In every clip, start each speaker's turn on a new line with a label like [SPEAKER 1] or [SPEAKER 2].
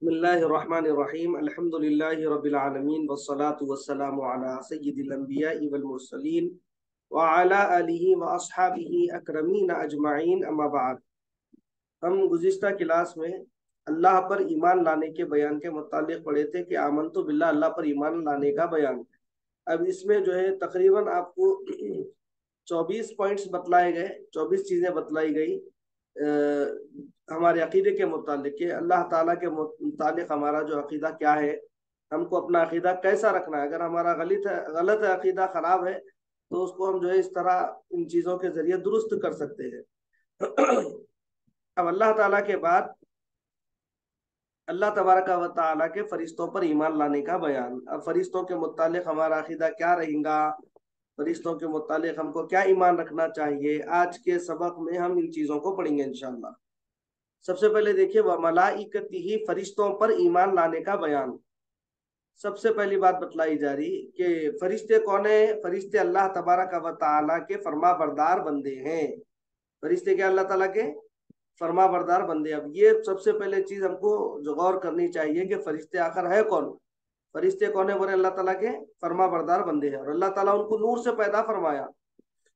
[SPEAKER 1] बिस्मिल्लाहिर्रहमानिर्रहीम अल्हम्दुलिल्लाहि रब्बिल आलमीन वस्सलातु वस्सलामु अला सय्यिदिल अंबिया'i वल मुरसलीन व अला आलिहि व अस्हाबिहि अकरमीन अजमाइन अम्मा बाद। हम गुज़िश्ता क्लास में अल्लाह पर ईमान लाने के बयान के मुतालिक पढ़े थे कि आमनतु बिल्लाह, अल्लाह पर ईमान लाने का बयान। अब इसमें जो है तकरीबन आपको 24 पॉइंट्स बतलाए गए, 24 चीज़ें बतलाई गई हमारे अकीदे के मुतालिक कि अल्लाह ताला के मुतालिक हमारा जो अकीदा क्या है, हमको अपना अकीदा कैसा रखना है। अगर हमारा गलत है, अकीदा ख़राब है, तो उसको हम जो है इस तरह इन चीज़ों के ज़रिए दुरुस्त कर सकते हैं। अब अल्लाह ताला के बाद अल्लाह तबारक व तआला के फरिश्तों पर ईमान लाने का बयान। अब फरिश्तों के मुतालिक हमारा अकीदा क्या रहेगा, फरिश्तों के मुतालिक हमको क्या ईमान रखना चाहिए, आज के सबक में हम इन चीज़ों को पढ़ेंगे इंशाअल्लाह। सबसे पहले देखिए, व मलाइकतिही, फरिश्तों पर ईमान लाने का बयान। सबसे पहली बात बतलाई जा रही कि फरिश्ते कौन है। फरिश्ते अल्लाह तबारक व तआला के फरमा बरदार बंदे हैं। फरिश्ते क्या, अल्लाह ताला के फरमा बरदार बंदे। अब ये सबसे पहले चीज हमको जो गौर करनी चाहिए कि फरिश्ते आखिर है कौन। फरिश्ते कौन है, बोले अल्लाह ताला के फरमा बरदार बंदे हैं, और अल्लाह ताला उनको नूर से पैदा फरमाया।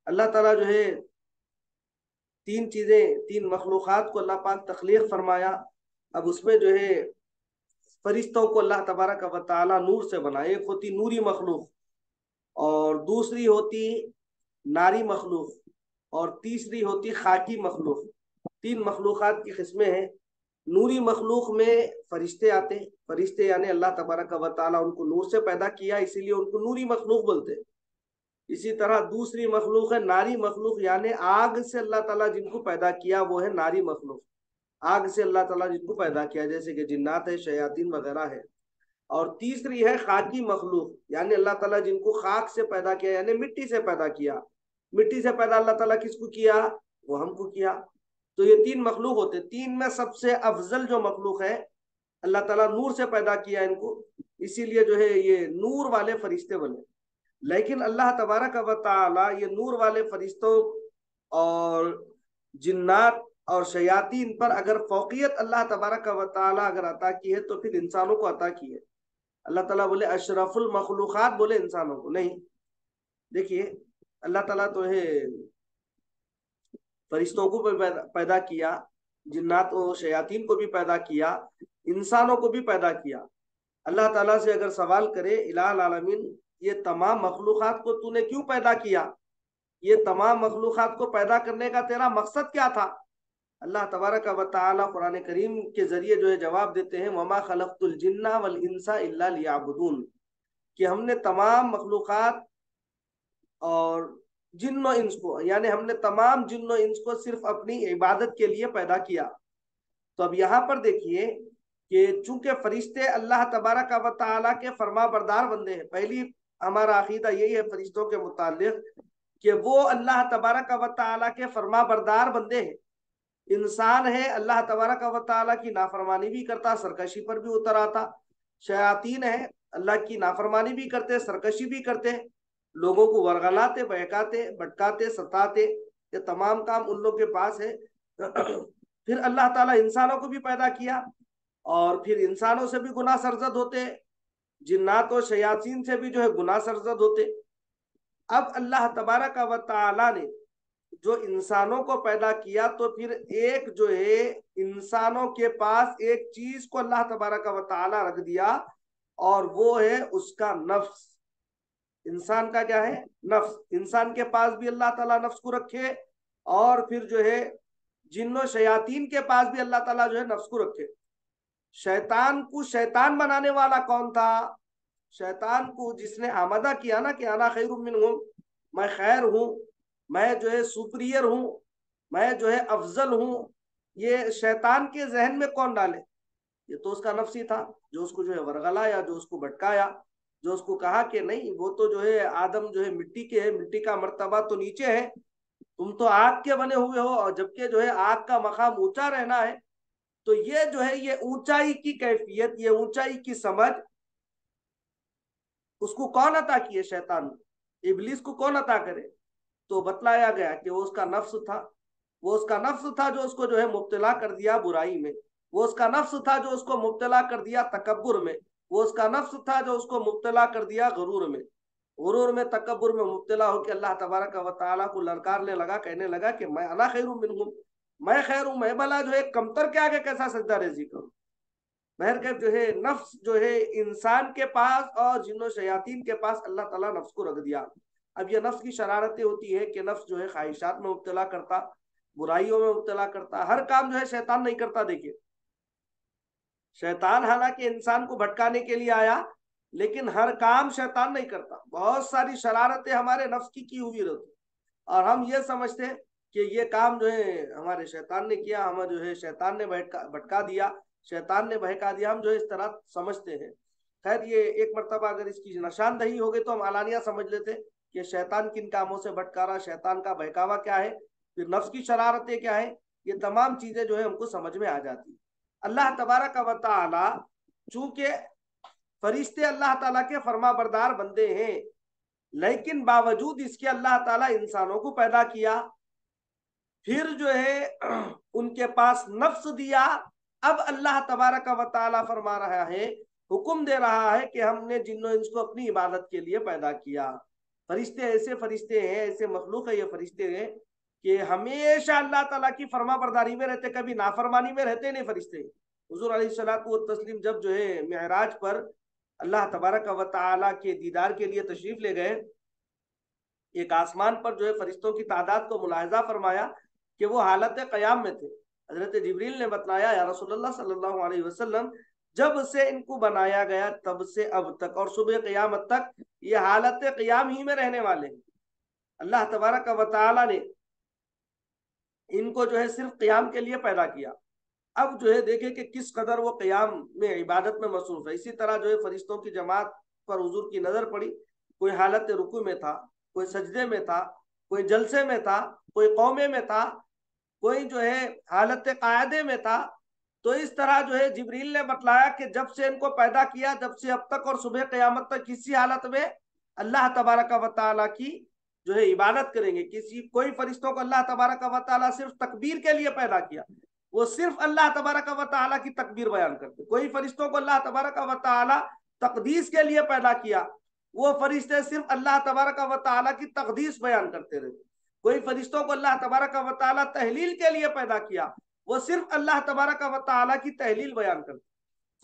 [SPEAKER 1] अल्लाह ताला जो है तीन चीजें, तीन मखलूक़ात को अल्लाह पाक तख्लीक फरमाया। अब उसमें जो है फरिश्तों को अल्लाह तबारक व तआला नूर से बनाया। एक होती नूरी मखलूक, और दूसरी होती नारी मखलूक, और तीसरी होती खाकी मखलूक। तीन मखलूक़ात की किस्में हैं। नूरी मखलूक में फरिश्ते आते हैं। फरिश्ते यानी अल्लाह तबारक व तआला उनको नूर से पैदा किया, इसीलिए उनको नूरी मखलूक बोलते हैं। इसी तरह दूसरी मखलूक है नारी मखलूक, यानी आग से अल्लाह ताला जिनको पैदा किया वो है नारी मखलूक। आग से अल्लाह ताला जिनको पैदा किया, जैसे कि जिन्नात है, शयातीन वगैरह है। और तीसरी है खाकी मखलूक, यानी अल्लाह ताला जिनको खाक से पैदा किया, यानी मिट्टी से पैदा किया। मिट्टी से पैदा अल्लाह ताला किसको किया, वो हमको किया। तो ये तीन मखलूक होते। तीन में सबसे अफजल जो मखलूक है, अल्लाह ताला नूर से पैदा किया इनको, इसीलिए जो है ये नूर वाले फरिश्ते बने। लेकिन अल्लाह तबारक व तआला ये नूर वाले फरिश्तों और जिन्नात और शयातीन पर अगर फौकियत अल्लाह तबारक व तआला अगर अता की है, तो फिर इंसानों को अता की है। अल्लाह ताला बोले अशरफुल मखलूक़ात, बोले इंसानों को नहीं। देखिए, अल्लाह ताला तो है फरिश्तों को भी पैदा किया, जिन्नात और शयातीन को भी पैदा किया, इंसानों को भी पैदा किया। अल्लाह ताला से अगर सवाल करे, इलाह आलमीन, ये तमाम मखलूक़ात को तूने क्यों पैदा किया, ये तमाम मखलूक़ात को पैदा करने का तेरा मकसद क्या था। अल्लाह तबारक व तआला कुरान करीम के जरिए जो है जवाब देते हैं, वमा खलक़तुल जिन्ना वल इंसा इल्ला लियअबुदून, कि हमने तमाम मखलूक़ात और जिन्नो इंस को, यानी हमने तमाम जिन्नो इंस को सिर्फ अपनी इबादत के लिए पैदा किया। तो अब यहाँ पर देखिए कि चूंकि फरिश्ते अल्लाह तबारक व तआला के फरमा बरदार बंदे हैं, पहली हमारा अकीदा यही है फरिश्तों के मुतालिक कि वो अल्लाह तबारक व तआला के फरमा बरदार बंदे हैं। इंसान है, अल्लाह तबारक व तआला की नाफरमानी भी करता, सरकशी पर भी उतर आता। शयातीन है, अल्लाह की नाफरमानी भी करते, सरकशी भी करते, लोगों को वरगलाते, बहकाते, भटकाते, सताते। ये तमाम काम उन लोग के पास है। फिर अल्लाह ताला इंसानों को भी पैदा किया, और फिर इंसानों से भी गुनाह सरजद होते, जिन्नात और शयातीन से भी जो है गुनाह सरजद होते। अब अल्लाह तबारक व तआला ने जो इंसानों को पैदा किया, तो फिर एक जो है इंसानों के पास एक चीज को अल्लाह तबारक व तआला रख दिया, और वो है उसका नफ्स। इंसान का क्या है, नफ्स। इंसान के पास भी अल्लाह ताला नफ्स को रखे, और फिर जो है जिन्नो शयातीन के पास भी अल्लाह ताला जो है नफ्स को रखे। शैतान को शैतान बनाने वाला कौन था, शैतान को जिसने आमदा किया ना कि अना खैरुम मिनहुम, मैं खैर हूं, मैं जो है सुपीरियर हूं, मैं जो है अफजल हूं, ये शैतान के जहन में कौन डाले, ये तो उसका नफ्सी था, जो उसको जो है वरगलाया, जो उसको भटकाया, जो उसको कहा कि नहीं वो तो जो है आदम जो है मिट्टी के है, मिट्टी का मर्तबा तो नीचे है, तुम तो आग के बने हुए हो, और जबकि जो है आग का मकाम ऊंचा रहना है। तो ये जो है ये ऊंचाई की कैफियत, ये ऊंचाई की समझ उसको कौन अता किए, शैतान, इबलीस को कौन अता करे। तो बतलाया गया कि वो उसका नफ्स था, वो उसका नफ्स था जो उसको जो है मुब्तला कर दिया बुराई में। वो उसका नफ्स था जो उसको मुब्तला कर दिया तकब्बुर में, वो उसका नफ्स था जो उसको मुब्तला कर दिया गुरूर में। गुरूर में, तकब्बुर में मुब्तला होकर अल्लाह तबारक व तआला को ललकारने लगा, कहने लगा कि मैं अना खैरुम मिनहुम, मैं खैर हूं, मैं भला जो है कमतर के आगे कैसा सजदा रेजी करूं। बहरकैफ जो है नफ्स जो है इंसान के पास और जिन्नो शयातीन के पास अल्लाह ताला नफ्स को रख दिया। अब ये नफ्स की शरारतें होती है कि नफ्स जो है ख्वाहिशात में मुब्तला करता, बुराइयों में मुब्तला करता, हर काम जो है शैतान नहीं करता। देखिए, शैतान हालांकि इंसान को भटकाने के लिए आया, लेकिन हर काम शैतान नहीं करता। बहुत सारी शरारतें हमारे नफ्स की हुई रहती, और हम ये समझते हैं कि ये काम जो है हमारे शैतान ने किया, हमें जो है शैतान ने भटका दिया, शैतान ने बहका दिया, हम जो है इस तरह समझते हैं। खैर, ये एक मरतबा अगर इसकी निशानदही हो गई तो हम आलानिया समझ लेते कि शैतान किन कामों से भटका रहा, शैतान का बहकावा क्या है, फिर नफ्स की शरारतें क्या है, ये तमाम चीजें जो है हमको समझ में आ जाती। अल्लाह तबारक व तआला चूंकि फरिश्ते अल्लाह ताला के फरमा बरदार बंदे हैं, लेकिन बावजूद इसके अल्लाह ताला इंसानों को पैदा किया, फिर जो है उनके पास नफ्स दिया। अब अल्लाह तबारक व तआला फरमा रहा है, हुक्म दे रहा है कि हमने जिन्नो इंस को अपनी इबादत के लिए पैदा किया। फरिश्ते ऐसे फरिश्ते हैं, ऐसे मखलूक है ये फरिश्ते हैं कि हमेशा अल्लाह ताला की फरमा बरदारी में रहते, कभी नाफरमानी में रहते नहीं फरिश्ते। हुजूर अलैहिस्सलातु व तस्लीम जब जो है मिअराज पर अल्लाह तबारक व तआला के दीदार के लिए तशरीफ ले गए, एक आसमान पर जो है फरिश्तों की तादाद को मुलाहिजा फरमाया कि वो हालत क़याम में थे। हजरत जिब्रील ने बतलाया, या रसूलुल्लाह सल्लल्लाहु अलैहि वसल्लम, जब से इनको बनाया गया तब से अब तक और सुबह क़यामत तक ये हालत क़याम ही में रहने वाले हैं। अल्लाह तबारक व तआला ने इनको जो है सिर्फ क़याम के लिए पैदा किया। अब जो है देखें कि किस कदर वो क़याम में इबादत में मसरूफ है। इसी तरह जो है फरिश्तों की जमात पर हुजूर की नजर पड़ी, कोई हालत रुकू में था, कोई सजदे में था, कोई जलसे में था, कोई कौमे में था, कोई जो है हालत कायदे में था। तो इस तरह जो है जिब्रील ने बतलाया कि जब से इनको पैदा किया, जब से अब तक और सुबह क़यामत तक किसी हालत में अल्लाह तबारक व तआला की जो है इबादत करेंगे। किसी कोई फरिश्तों को अल्लाह तबारक व तआला सिर्फ तकबीर के लिए पैदा किया, वो सिर्फ अल्लाह तबारक व तआला की तकबीर बयान करते। कोई फरिश्तों को अल्लाह तबारक व तआला तकदीस के लिए पैदा किया, वो फरिश्ते सिर्फ अल्लाह तबारक व तआला की तकदीस बयान करते रहे। कोई फरिश्तों को अल्लाह तबारक व तआला तहलील के लिए पैदा किया, वो सिर्फ अल्लाह तबारक व तआला की तहलील बयान करते।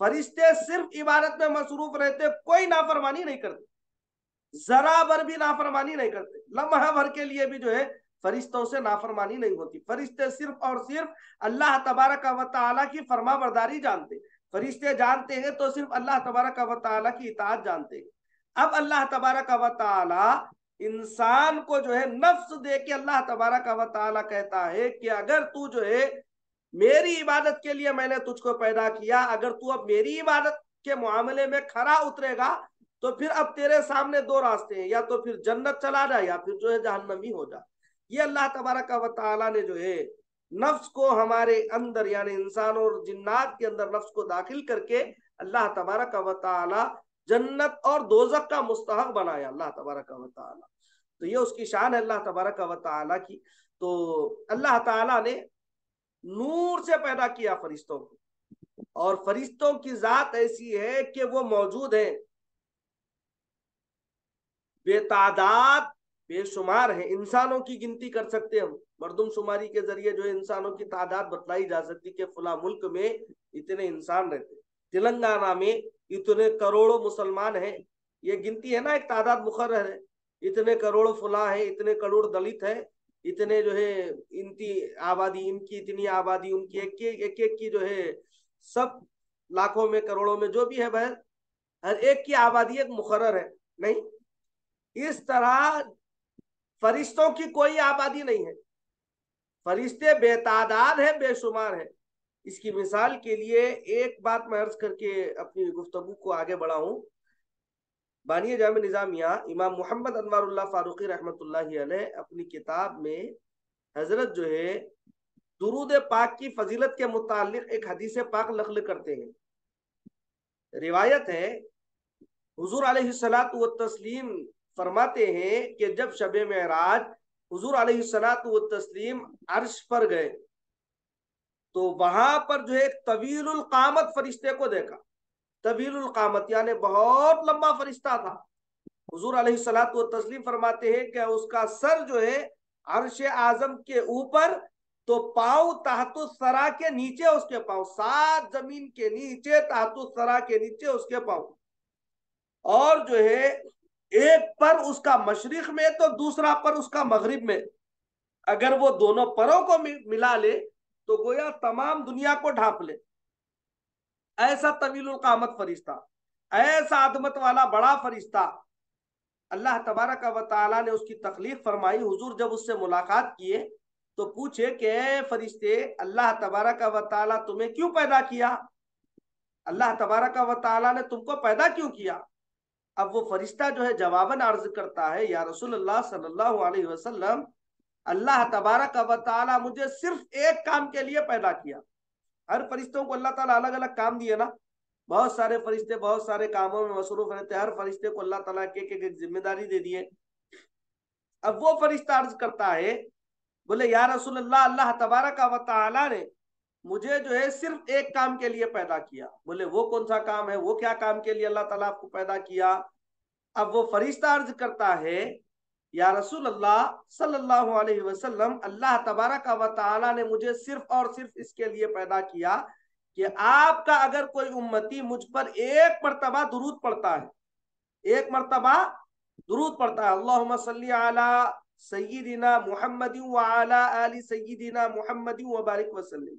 [SPEAKER 1] फरिश्ते सिर्फ इबादत में मसरूफ रहते, कोई नाफरमानी नहीं करते, जरा भर भी नाफरमानी नहीं करते। लम्हा भर के लिए भी जो है फरिश्तों से नाफरमानी नहीं होती। फरिश्ते सिर्फ और सिर्फ अल्लाह तबारक व तआला की फरमा बरदारी जानते। फरिश्ते जानते हैं तो सिर्फ अल्लाह तबारक व तआला की इताअत जानते हैं। अब अल्लाह तबारक व तआला इंसान को जो है नफ्स दे के अल्लाह तबारक व तआला कहता है कि अगर तू जो है मेरी इबादत के लिए मैंने तुझको पैदा किया, अगर तू अब मेरी इबादत के मामले में खरा उतरेगा तो फिर अब तेरे सामने दो रास्ते हैं, या तो फिर जन्नत चला जा या फिर जो है जहन्नमी हो जा। ये अल्लाह तबारक व तआला ने जो है नफ्स को हमारे अंदर यानी इंसान और जिन्नात के अंदर नफ्स को दाखिल करके अल्लाह तबारक व तआला जन्नत और दोजख का मुस्तहक बनाया अल्लाह तबारक व तआला। तो ये उसकी शान है अल्लाह तबारक व तआला की। तो अल्लाह ताला ने नूर से पैदा किया फरिश्तों को, और फरिश्तों की जात ऐसी है कि वो मौजूद है, बेतादाद बेशुमार है। इंसानों की गिनती कर सकते हम, मरदमशुमारी के जरिए जो है इंसानों की तादाद बतलाई जा सकती कि फला मुल्क में इतने इंसान रहते, तेलंगाना में इतने करोड़ों मुसलमान हैं। ये गिनती है ना, एक तादाद मुकर्रर है, इतने करोड़ फला है, इतने करोड़ दलित है, इतने जो है इनकी आबादी, इनकी इतनी आबादी, उनकी एक एक की जो है सब लाखों में करोड़ों में जो भी है, बहर हर एक की आबादी एक मुकर्रर है। नहीं, इस तरह फरिश्तों की कोई आबादी नहीं है। फरिश्ते बेतादाद है, बेशुमार है। इसकी मिसाल के लिए एक बात मैं अर्ज करके अपनी गुफ्तगू को आगे बढ़ाऊं। बानिया जामे निजामिया इमाम मोहम्मद अनवारुल्लाह फारूकी रहमतुल्लाहि अलैह अपनी किताब में हजरत जो है दुरूद पाक की फजीलत के मुतालिक एक हदीस पाक नकल करते हैं। रिवायत है, हुजूर अलैहिस्सलातु व तस्लीम फरमाते हैं कि जब शबे मेराज हुजूर अलैहिस्सलातु व तस्लीम अर्श पर गए तो वहां पर जो है एक तवीलुल कामत फरिश्ते को देखा। तवीलुल कामत यानी बहुत लंबा फरिश्ता था। हुजूर अलैहिस्सलातु व तस्लीम फरमाते हैं कि उसका सर जो है अर्श आजम के ऊपर, तो पांव ताहतु सरा के नीचे उसके पांव, 7 जमीन के नीचे ताहतु सरा के नीचे उसके पांव। और जो है एक पर उसका मशरिक में तो दूसरा पर उसका मगरिब में। अगर वो दोनों परों को मिला ले तो गोया तमाम दुनिया को ढांप ले। ऐसा तवीलुल कामत फरिश्ता, ऐसा अदमत वाला बड़ा फरिश्ता। अल्लाह तबारक व तआला ने उसकी तकलीफ फरमाई। हुजूर जब उससे मुलाकात किए तो पूछे कि फरिश्ते, अल्लाह तबारक व तआला तुम्हें क्यों पैदा किया? अल्लाह तबारक व तआला ने तुमको पैदा क्यों किया? अब वो फरिश्ता जो है जवाबन अर्ज करता है, या रसूलुल्लाह सल्लल्लाहु अलैहि वसल्लम, अल्लाह तबारक व तआला मुझे सिर्फ एक काम के लिए पैदा किया। हर फरिश्तों को अल्लाह ताला अलग अलग काम दिए ना। बहुत सारे फरिश्ते बहुत सारे कामों में मसरूफ रहते हैं। हर फरिश्ते को अल्लाह ताला के एक जिम्मेदारी दे दिए। अब वो फरिश्ता अर्ज करता है, बोले या रसूल अल्लाह, अल्लाह तबारक व तआला ने मुझे जो है सिर्फ एक काम के लिए पैदा किया। बोले वो कौन सा काम है, वो क्या काम के लिए अल्लाह ताला आपको पैदा किया? अब वो फरिश्ता अर्ज करता है, या रसूल अल्लाह सल्लल्लाहु अलैहि वसल्लम, अल्लाह तबारक व तआला ने मुझे सिर्फ और सिर्फ इसके लिए पैदा किया कि आपका अगर कोई उम्मती मुझ पर एक मर्तबा दुरूद पढ़ता है, एक मर्तबा दुरूद पढ़ता है, अल्लाहुम्मा सल्ली अला सय्यिदिना मुहम्मदिन व अला आलि सय्यिदिना मुहम्मदिन व बारिक वसल्लम,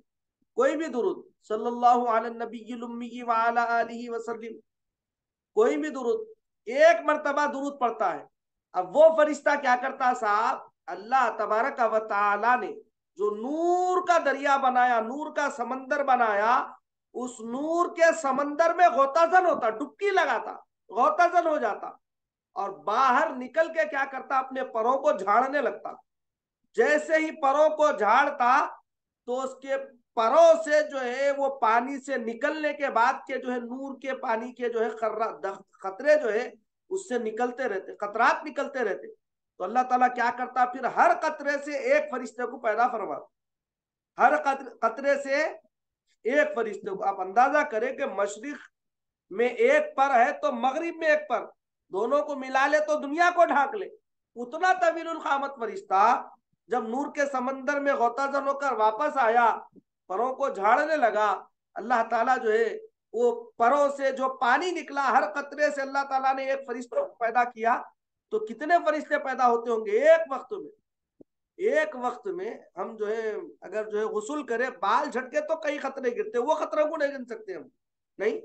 [SPEAKER 1] कोई भी दुरूद, सल्लल्लाहु अला नबिय्यिल उम्मी व अला आलिहि वसल्लम, कोई भी दुरूद, एक मर्तबा दुरूद पढ़ता है। अब वो फरिश्ता क्या करता साहब, अल्लाह तबारक व तआला ने जो नूर का दरिया बनाया, नूर का समंदर बनाया, उस नूर के समंदर में गोताजन होता, डुबकी लगाता, गोताजन हो जाता, और बाहर निकल के क्या करता, अपने परों को झाड़ने लगता। जैसे ही परों को झाड़ता तो उसके परों से जो है वो पानी से निकलने के बाद के जो है नूर के पानी के जो है खतरे जो है उससे निकलते रहते, कतरात निकलते रहते। तो अल्लाह ताला क्या करता, फिर हर कतरे से एक फरिश्ते को पैदा फरमा, हर कतरे से एक फरिश्ते को। आप अंदाजा करें कि मशरिक में एक पर है तो मगरिब में एक पर, दोनों को मिला ले तो दुनिया को ढांक ले। उतना तवीलुल कामत फरिश्ता जब नूर के समंदर में गौताजन होकर वापस आया, परों को झाड़ने लगा, अल्लाह ताला जो है वो परों से जो पानी निकला, हर कतरे से अल्लाह ताला ने एक फरिश्ते को पैदा किया। तो कितने फरिश्ते पैदा होते होंगे एक वक्त में? एक वक्त में हम जो है अगर जो है गुस्ल करें, बाल झटके तो कई खतरे गिरते, वो खतरों को नहीं गिन सकते हम, नहीं।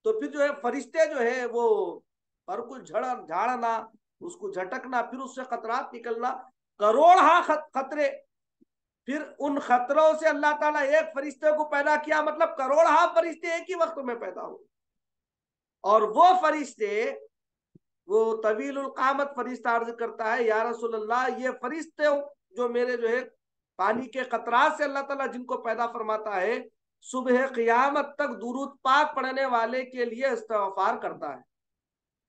[SPEAKER 1] तो फिर जो है फरिश्ते जो है वो पर को झाड़ना, उसको झटकना, फिर उससे खतरात निकलना, करोड़ खतरे। फिर उन खतरों से अल्लाह ताला एक फरिश्ते को पैदा किया, मतलब करोड़ फरिश्ते एक ही वक्त में पैदा हो। और वो फरिश्ते, वो तवीलुल कामत फरिश्ता अर्ज करता है, या रसूल अल्लाह, ये फरिश्ते जो मेरे जो है पानी के कतरात से अल्लाह ताला जिनको पैदा फरमाता है, सुबह क़यामत तक दुरूद पाक पढ़ने वाले के लिए इस्तिग़फ़ार करता है।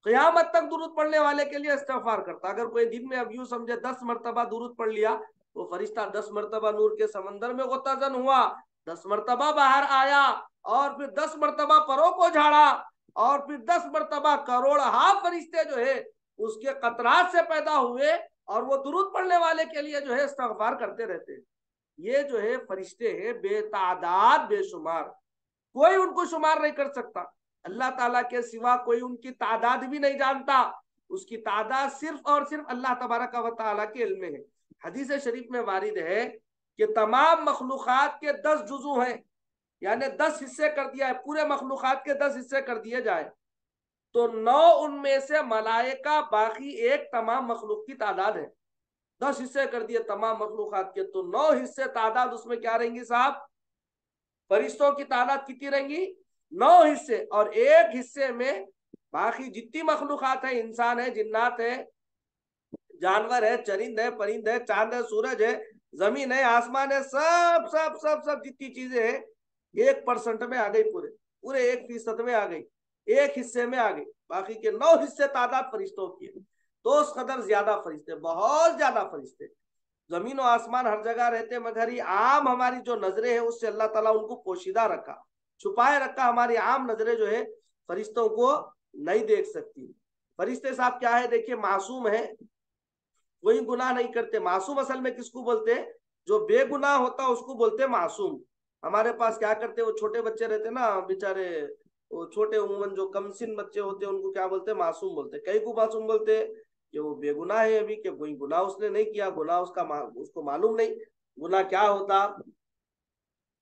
[SPEAKER 1] क़यामत तक दुरूद पढ़ने वाले के लिए इस्तिग़फ़ार करता। अगर कोई दिन में अब यूं समझे 10 मरतबा दुरूद पढ़ लिया, वो फरिश्ता 10 मरतबा नूर के समंदर में गोताजन हुआ, 10 मरतबा बाहर आया, और फिर 10 मरतबा परों को झाड़ा, और फिर 10 मरतबा करोड़ फरिश्ते जो है उसके कतरात से पैदा हुए, और वो दुरूद पढ़ने वाले के लिए जो है इस्तिग़फ़ार करते रहते हैं। ये जो है फरिश्ते हैं बेतादाद बेशुमार, कोई उनको शुमार नहीं कर सकता। अल्लाह ताला के सिवा कोई उनकी तादाद भी नहीं जानता। उसकी तादाद सिर्फ और सिर्फ अल्लाह तबारक व तआला के इल्म में है। हदीस शरीफ में वारिद है कि तमाम मखलूक़ात के 10 जुज़ू हैं, यानी 10 हिस्से कर दिया है, पूरे मखलूक़ात के 10 हिस्से कर दिए जाए तो 9 उनमें से मलाइका, बाकी एक तमाम मखलूक की तादाद है। 10 हिस्से कर दिए तमाम मखलूक़ात के, तो 9 हिस्से तादाद उसमें क्या रहेंगी साहब? फरिश्तों की तादाद कितनी रहेंगी? 9 हिस्से। और एक हिस्से में बाकी जितनी मखलूक़ात है, इंसान है, जिन्नात है, जानवर है, चरिंद है, परिंद है, चांद है, सूरज है, जमीन है, आसमान है, सब सब सब सब जितनी चीजें हैं 1% में आ गई, पूरे पूरे 1% में आ गई, एक हिस्से में आ गई। बाकी के 9 हिस्से तादाद फरिश्तों की है। तो उस कदर ज्यादा फरिश्ते, बहुत ज्यादा फरिश्ते। जमीन और आसमान हर जगह रहते, मगर ये आम हमारी जो नजरें हैं उससे अल्लाह ताला उनको पोशीदा रखा, छुपाए रखा। हमारी आम नजरें जो है फरिश्तों को नहीं देख सकती। फरिश्ते साहब क्या है, देखिए मासूम है, कोई गुनाह नहीं करते। मासूम असल में किसको बोलते हैं? जो बेगुनाह होता है उसको बोलते हैं मासूम। हमारे पास क्या करते हैं, वो छोटे बच्चे रहते ना बेचारे, वो छोटे उम्मन जो कमसिन बच्चे होते हैं उनको क्या बोलते हैं? मासूम बोलते हैं। कई को मासूम बोलते हैं कि वो बेगुनाह है अभी, कि कोई गुनाह उसने नहीं किया, गुनाह उसको मालूम नहीं गुनाह क्या होता,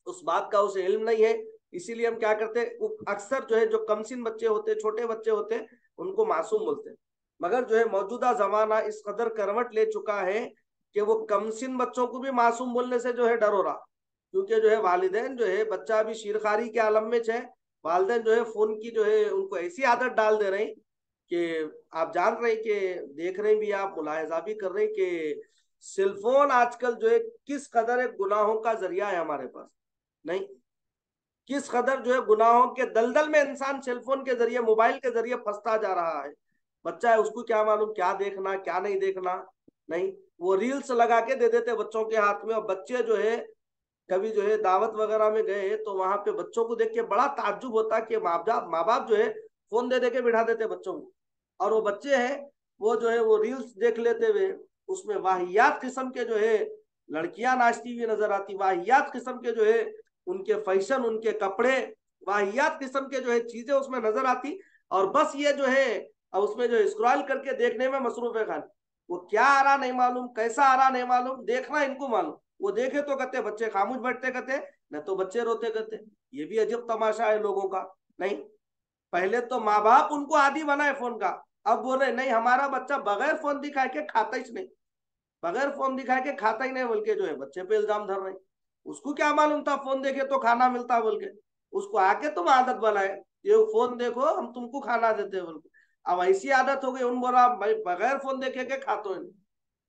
[SPEAKER 1] उस बात का उसे इल्म नहीं है। इसीलिए हम क्या करते हैं, अक्सर जो है जो कमसिन बच्चे होते हैं, छोटे बच्चे होते हैं, उनको मासूम बोलते हैं। मगर जो है मौजूदा जमाना इस कदर करवट ले चुका है कि वो कमसिन बच्चों को भी मासूम बोलने से जो है डर हो रहा, क्योंकि जो है वालिदैन जो है, बच्चा अभी शीरखारी के आलम में है, वालिदैन जो है फोन की जो है उनको ऐसी आदत डाल दे रहे हैं कि आप जान रहे हैं कि देख रहे हैं भी, आप मुलाहिजा भी कर रहे हैं कि सेलफोन आजकल जो है किस कदर एक गुनाहों का जरिया है हमारे पास। नहीं, किस कदर जो है गुनाहों के दलदल में इंसान सेलफोन के जरिए, मोबाइल के जरिए फंसता जा रहा है। बच्चा है, उसको क्या मालूम क्या देखना क्या नहीं देखना। नहीं, वो रील्स लगा के दे देते बच्चों के हाथ में, और बच्चे जो है कभी जो है दावत वगैरह में गए तो वहां पे बच्चों को देख के बड़ा ताज्जुब होता कि माँ बाप जो है फोन दे दे के बिठा देते बच्चों को, और वो बच्चे हैं वो जो है वो रील्स देख लेते हुए उसमें वाहियात किस्म के जो है लड़कियां नाचती हुई नजर आती, वाहियात किस्म के जो है उनके फैशन, उनके कपड़े, वाहियात किस्म के जो है चीजें उसमें नजर आती। और बस ये जो है उसमें जो स्क्रॉल करके देखने में मसरूफ है खाली। वो क्या आ रहा नहीं मालूम, कैसा आ रहा नहीं मालूम, देखना इनको मालूम। वो देखे तो कहते बच्चे खामोश बैठते कहते, न तो बच्चे रोते कहते। ये भी अजब तमाशा है लोगों का। नहीं, पहले तो माँ बाप उनको आदी बनाए फोन का, अब बोल रहे नहीं हमारा बच्चा बगैर फोन दिखाए के खाता ही नहीं, बगैर फोन दिखाए के खाता ही नहीं बोल के जो है बच्चे पे इल्जाम धर रहे हैं। उसको क्या मालूम था फोन देखे तो खाना मिलता बोल के, उसको आके तुम आदत बनाए ये फोन देखो हम तुमको खाना देते बोल के। अब ऐसी आदत हो गई, उन बोला भाई बगैर फोन देखे के खातो नहीं,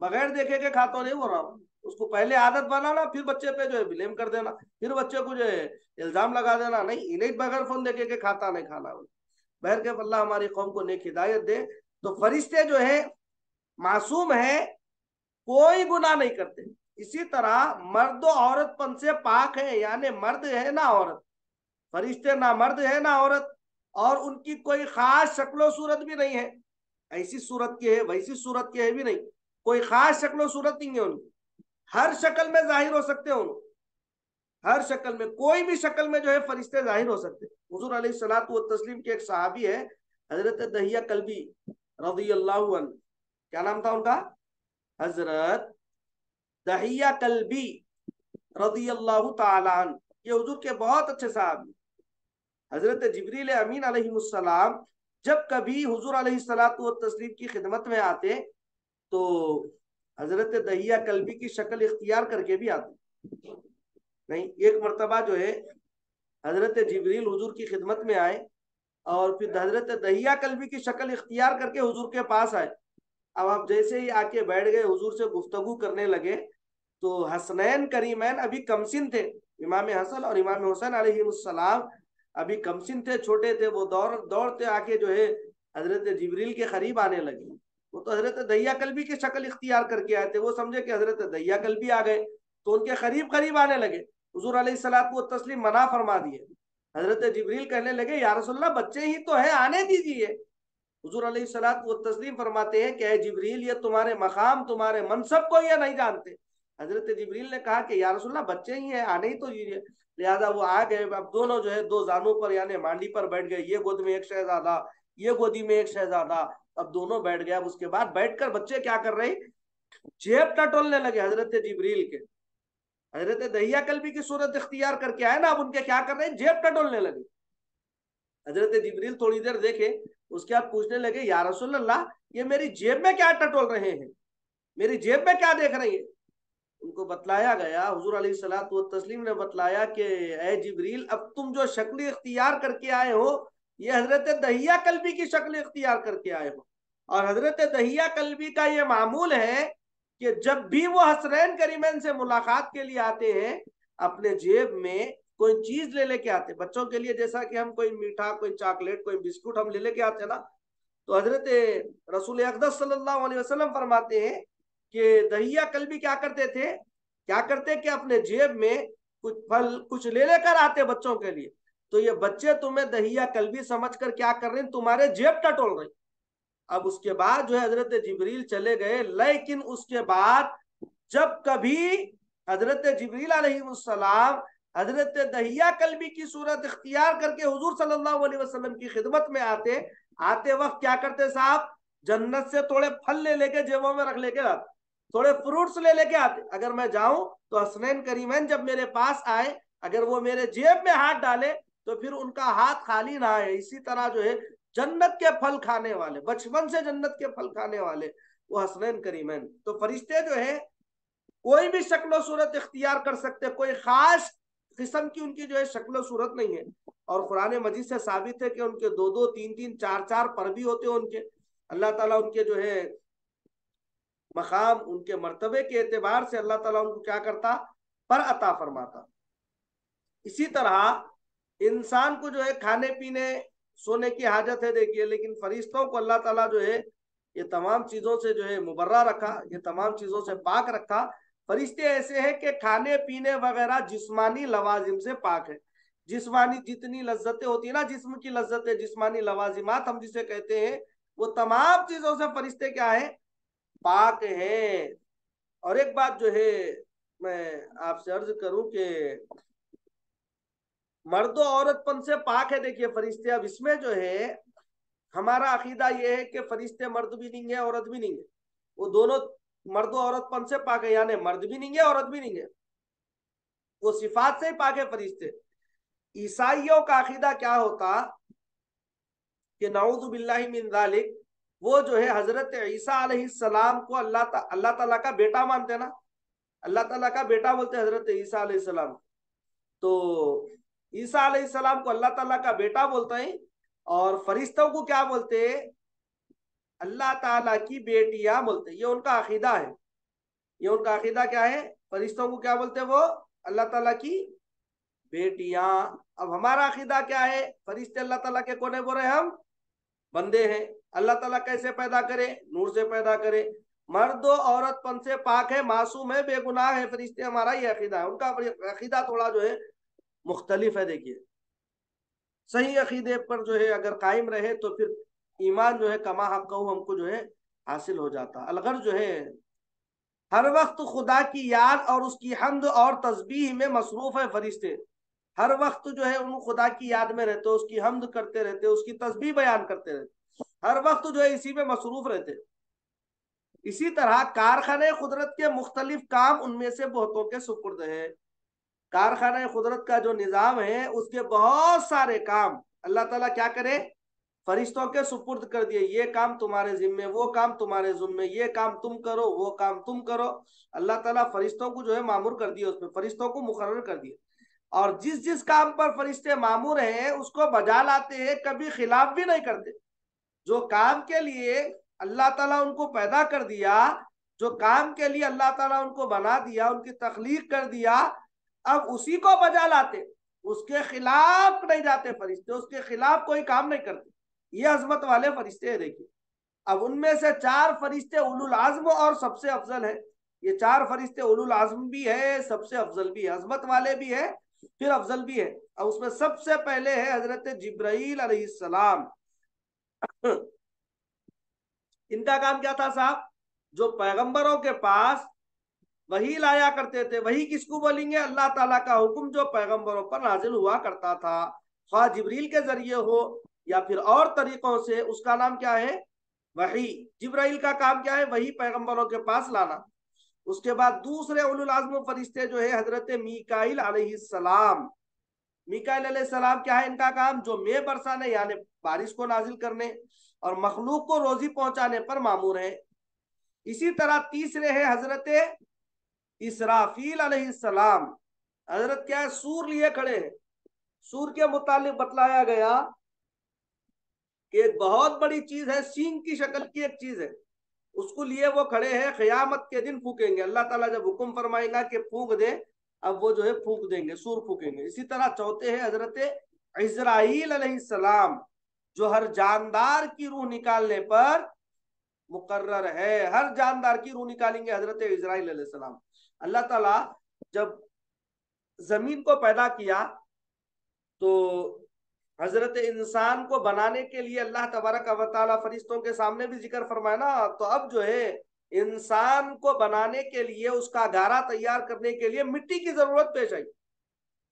[SPEAKER 1] बगैर देखे के खातो नहीं बोल रहा हूँ। उसको पहले आदत बनाना, फिर बच्चे पे जो है ब्लेम कर देना, फिर बच्चे को जो है इल्जाम लगा देना, नहीं इन्हें बगैर फोन देखे के खाता नहीं खाना। बहर के अल्लाह हमारी कौम को नेक हिदायत दे। तो फरिश्ते जो है मासूम है, कोई गुनाह नहीं करते। इसी तरह मर्द औरतपन से पाक है, यानी मर्द है ना औरत, फरिश्ते ना मर्द है ना औरत, और उनकी कोई खास शक्लो सूरत भी नहीं है, ऐसी सूरत के है वैसी सूरत के है भी नहीं, कोई खास शक्लो सूरत नहीं है उनकी, हर शक्ल में जाहिर हो सकते हैं उनको, हर शक्ल में, कोई भी शक्ल में जो है फरिश्ते जाहिर हो सकते हैं। हुजूर अलैहिस्सलातु व तस्लीम के एक सहाबी है, हजरत दहिया कल्बी रजी अल्लाह अन्हु, क्या नाम था उनका? हजरत दहिया कल्बी रजी अल्लाह तआला अन्हु, ये हुजूर के बहुत अच्छे साहब। हजरत जिब्रील अमीन अलैहिस्सलाम जब कभी हुजूर अलैहिस्सलातु व तस्लीम की खिदमत में आते तो हजरत दहिया कल्बी की शक्ल इख्तियार करके भी आते। नहीं, एक मरतबा जो है हजरत जिब्रील हुजूर की खिदमत में आए और फिर हजरत दहिया कल्बी की शक्ल इख्तियार करके हुजूर के पास आए। अब आप जैसे ही आके बैठ गए, हुजूर से गुफ्तगू करने लगे, तो हसनैन करीमैन अभी कमसिन थे, इमाम हसन और इमाम हुसैन अलैहिस्सलाम अभी कमसिन थे, छोटे थे। वो दौड़ते आके जो है हजरत जिब्रील के करीब आने लगे। वो तो हजरत दहिया कल्बी की शक्ल इख्तियार करके आए थे, वो समझे कि हजरत दहिया कल्बी आ गए, तो उनके करीब करीब आने लगे। हुजूर अलैहिस्सलातु व तस्लीम मना फरमा दिए। हजरत जिब्रील कहने लगे या रसूलल्लाह बच्चे ही तो है, आने दीजिए। हुजूर अलैहिस्सलातु व तस्लीम फरमाते हैं कि जिब्रील ये तुम्हारे मकाम तुम्हारे मनसब को ये नहीं जानते। हजरत जिब्रील ने कहा कि या रसूलल्लाह बच्चे ही हैं, आने ही तो दीजिए। लिहाजा वो आ गए। अब दोनों जो है दो जानों पर यानी मांडी पर बैठ गए, ये गोद में एक शहजादा, ये गोदी में एक शहजादा। अब दोनों बैठ गए। अब उसके बाद बैठकर बच्चे क्या कर रहे, जेब टटोलने लगे हजरत जिब्रील के। हजरत दहिया कल्बी की सूरत इख्तियार करके आए ना, अब उनके क्या कर रहे हैं, जेब टटोलने लगे। हजरत जिब्रील थोड़ी देर देखे, उसके बाद पूछने लगे या रसूल अल्लाह ये मेरी जेब में क्या टटोल रहे हैं, मेरी जेब में क्या देख रहे हैं? उनको बतलाया गया, हुजूर अलैहिस्सलातु व तस्लीम ने बतलाया कि ए जिब्रील अब तुम जो शक्ल इख्तियार करके आए हो ये हजरत दहिया कल्बी की शक्ल इख्तियार करके आए हो। और हजरत दहिया कल्बी का ये मामूल है कि जब भी वो हसनैन करीमैन से मुलाकात के लिए आते हैं अपने जेब में कोई चीज ले लेके आते, बच्चों के लिए जैसा कि हम कोई मीठा, कोई चॉकलेट, कोई बिस्कुट हम ले लेके आते हैं ना, तो हजरत रसूल अक़दस सल्लल्लाहु अलैहि वसल्लम फरमाते हैं कि दहिया कल्बी क्या करते थे, क्या करते कि अपने जेब में कुछ फल कुछ ले लेकर आते बच्चों के लिए। तो ये बच्चे तुम्हें दहिया कल्बी समझकर क्या कर रहे हैं, तुम्हारे जेब टटोल रहे। अब उसके बाद जो है हजरत जिब्रील चले गए, लेकिन उसके बाद जब कभी हजरत जिब्रील अलैहिस्सलाम हजरत दहिया कल्बी की सूरत इख्तियार करके हुजूर सल्लल्लाहु अलैहि वसल्लम की खिदमत में आते, आते वक्त क्या करते साहब, जन्नत से थोड़े फल ले लेके जेबों में रख लेके आते, थोड़े फ्रूट्स ले लेके आते। अगर मैं जाऊं तो हसनैन करीमैन जब मेरे पास आए, अगर वो मेरे जेब में हाथ डाले तो फिर उनका हाथ खाली ना आए। इसी तरह जो है जन्नत के फल खाने वाले, बचपन से जन्नत के फल खाने वाले वो हसनैन करीमैन। तो फरिश्ते जो है कोई भी शक्ल सूरत इख्तियार कर सकते, कोई खास किस्म की उनकी जो है शक्ल सूरत नहीं है। और कुरान मजीद से साबित है कि उनके दो दो तीन तीन चार चार पर भी होते हैं उनके। अल्लाह ताला उनके जो है मकाम, उनके मर्तबे के एतबार से अल्लाह ताला उनको क्या करता, पर अता फरमाता। इसी तरह इंसान को जो है खाने पीने सोने की हाजत है देखिए, लेकिन फरिश्तों को अल्लाह ताला जो है ये तमाम चीजों से जो है मुबर्रा रखा, ये तमाम चीजों से पाक रखा। फरिश्ते ऐसे हैं कि खाने पीने वगैरह जिस्मानी लवाजिम से पाक है। जिस्मानी जितनी लज्जतें होती है ना, जिस्म की लज्जतें, जिस्मानी लवाजिमात हम जिसे कहते हैं, वो तमाम चीजों से फरिश्ते क्या है, पाक है। और एक बात जो है मैं आपसे अर्ज करूं कि मर्द औरतपन से पाक है देखिए फरिश्ते। अब इसमें जो है हमारा अकीदा ये है कि फरिश्ते मर्द भी नहीं है औरत भी नहीं है, वो दोनों मर्द औरतपन से पाक है, यानी मर्द भी नहीं है औरत भी नहीं है, वो सिफात से ही पाक है फरिश्ते। ईसाइयों का अकीदा क्या होता कि नऊज़ु बिल्लाहि मिन ज़ालिक, वो जो है हजरत ईसा अलैहिस्सलाम को अल्लाह ताला का बेटा मानते ना, अल्लाह ताला का बेटा बोलते हजरत ईसा अलैहिस्सलाम। तो ईसा अलैहिस्सलाम को अल्लाह ताला का बेटा बोलते हैं, और फरिश्तों को क्या बोलते हैं, अल्लाह ताला की बेटियां बोलते हैं। ये उनका अकीदा है, ये उनका अकीदा क्या है, फरिश्तों को क्या बोलते हैं वो, अल्लाह ताला की बेटियां। अब हमारा अकीदा क्या है, फरिश्ते अल्लाह ताला के कोने बोले, हम बंदे हैं। अल्लाह ताला कैसे पैदा करे, नूर से पैदा करे, मर्द औरतपन से पाक है, मासूम है, बेगुनाह है फरिश्ते, हमारा ये अकीदा है। उनका अकीदा थोड़ा जो है मुख्तलिफ है देखिए। सही अकीदे पर जो है अगर कायम रहे तो फिर ईमान जो है कमा हक हमको जो है हासिल हो जाता। अलगर जो है हर वक्त खुदा की याद और उसकी हम्द और तस्बीह में मसरूफ है फरिश्ते। हर वक्त जो है उन खुदा की याद में रहते, उसकी हम्द करते रहते, उसकी तस्बीह बयान करते रहते, हर वक्त जो है इसी में मसरूफ रहते। इसी तरह कारखाने कुदरत के मुख्तलिफ काम उनमें से बहुतों के सुपुर्द है। कारखाना कुदरत का जो निज़ाम है उसके बहुत सारे काम अल्लाह ताला क्या करे, फरिश्तों के सुपुर्द कर दिए। ये काम तुम्हारे जिम्मे, वो काम तुम्हारे जिम्मे, ये काम तुम करो, वो काम तुम करो। अल्लाह ताला फरिश्तों को जो है मामूर कर दिया, उसमें फरिश्तों को मुकर्रर कर दिया। और जिस जिस काम पर फरिश्ते मामूर हैं उसको बजा लाते हैं, कभी खिलाफ भी नहीं करते। जो काम के लिए अल्लाह ताला उनको पैदा कर दिया, जो काम के लिए अल्लाह ताला उनको बना दिया, उनकी तख्लीक कर दिया, अब उसी को बजा लाते, उसके खिलाफ नहीं जाते फरिश्ते, उसके खिलाफ कोई काम नहीं करते। ये अजमत वाले फरिश्ते हैं देखिए। अब उनमें से चार फरिश्ते उलुल आज़्म और सबसे अफजल है। ये चार फरिश्ते उलुल आज़्म भी है, सबसे अफजल भी है, अजमत वाले भी है, फिर अफजल भी है। और उसमें सबसे पहले है हजरत जिब्राइल अलैहिस्सलाम। इनका काम क्या था साहब, जो पैगंबरों के पास वही लाया करते थे। वही किसको बोलेंगे, अल्लाह ताला का हुक्म जो पैगंबरों पर नाजिल हुआ करता था, ख्वाह जिब्रील के जरिए हो या फिर और तरीकों से, उसका नाम क्या है, वही। जिब्राइल का काम क्या है, वही पैगंबरों के पास लाना। उसके बाद दूसरे उलुल आज़्म फरिश्ते जो है हजरत मीकाईल अलैहिस्सलाम। मीकाईल अलैहिस्सलाम क्या है इनका काम, जो मे बरसाने यानी बारिश को नाजिल करने और मखलूक को रोजी पहुंचाने पर मामूर है। इसी तरह तीसरे है हजरत इसराफील अलैहिस्सलाम। हजरत क्या है, सूर लिए खड़े हैं। सूर के मुतालिक बतलाया गया कि एक बहुत बड़ी चीज है, सींग की शक्ल की एक चीज है, उसको लिए वो खड़े हैं, क़यामत के दिन फूकेंगे। अल्लाह ताला जब हुक्म फरमाएगा कि फूक दे, अब वो जो है फूक देंगे, सूर फूकेंगे। इसी तरह चौथे है हजरत इजराइल अलैहिस्सलाम, जो हर जानदार की रूह निकालने पर मुकर्रर है, हर जानदार की रूह निकालेंगे हजरत इजराइल अलैहिस्सलाम। अल्लाह ताला जब जमीन को पैदा किया तो हजरत इंसान को बनाने के लिए अल्लाह तबारक व तआला फरिश्तों के सामने भी जिक्र फरमाया ना, तो अब जो है इंसान को बनाने के लिए, उसका गारा तैयार करने के लिए मिट्टी की जरूरत पेश आई।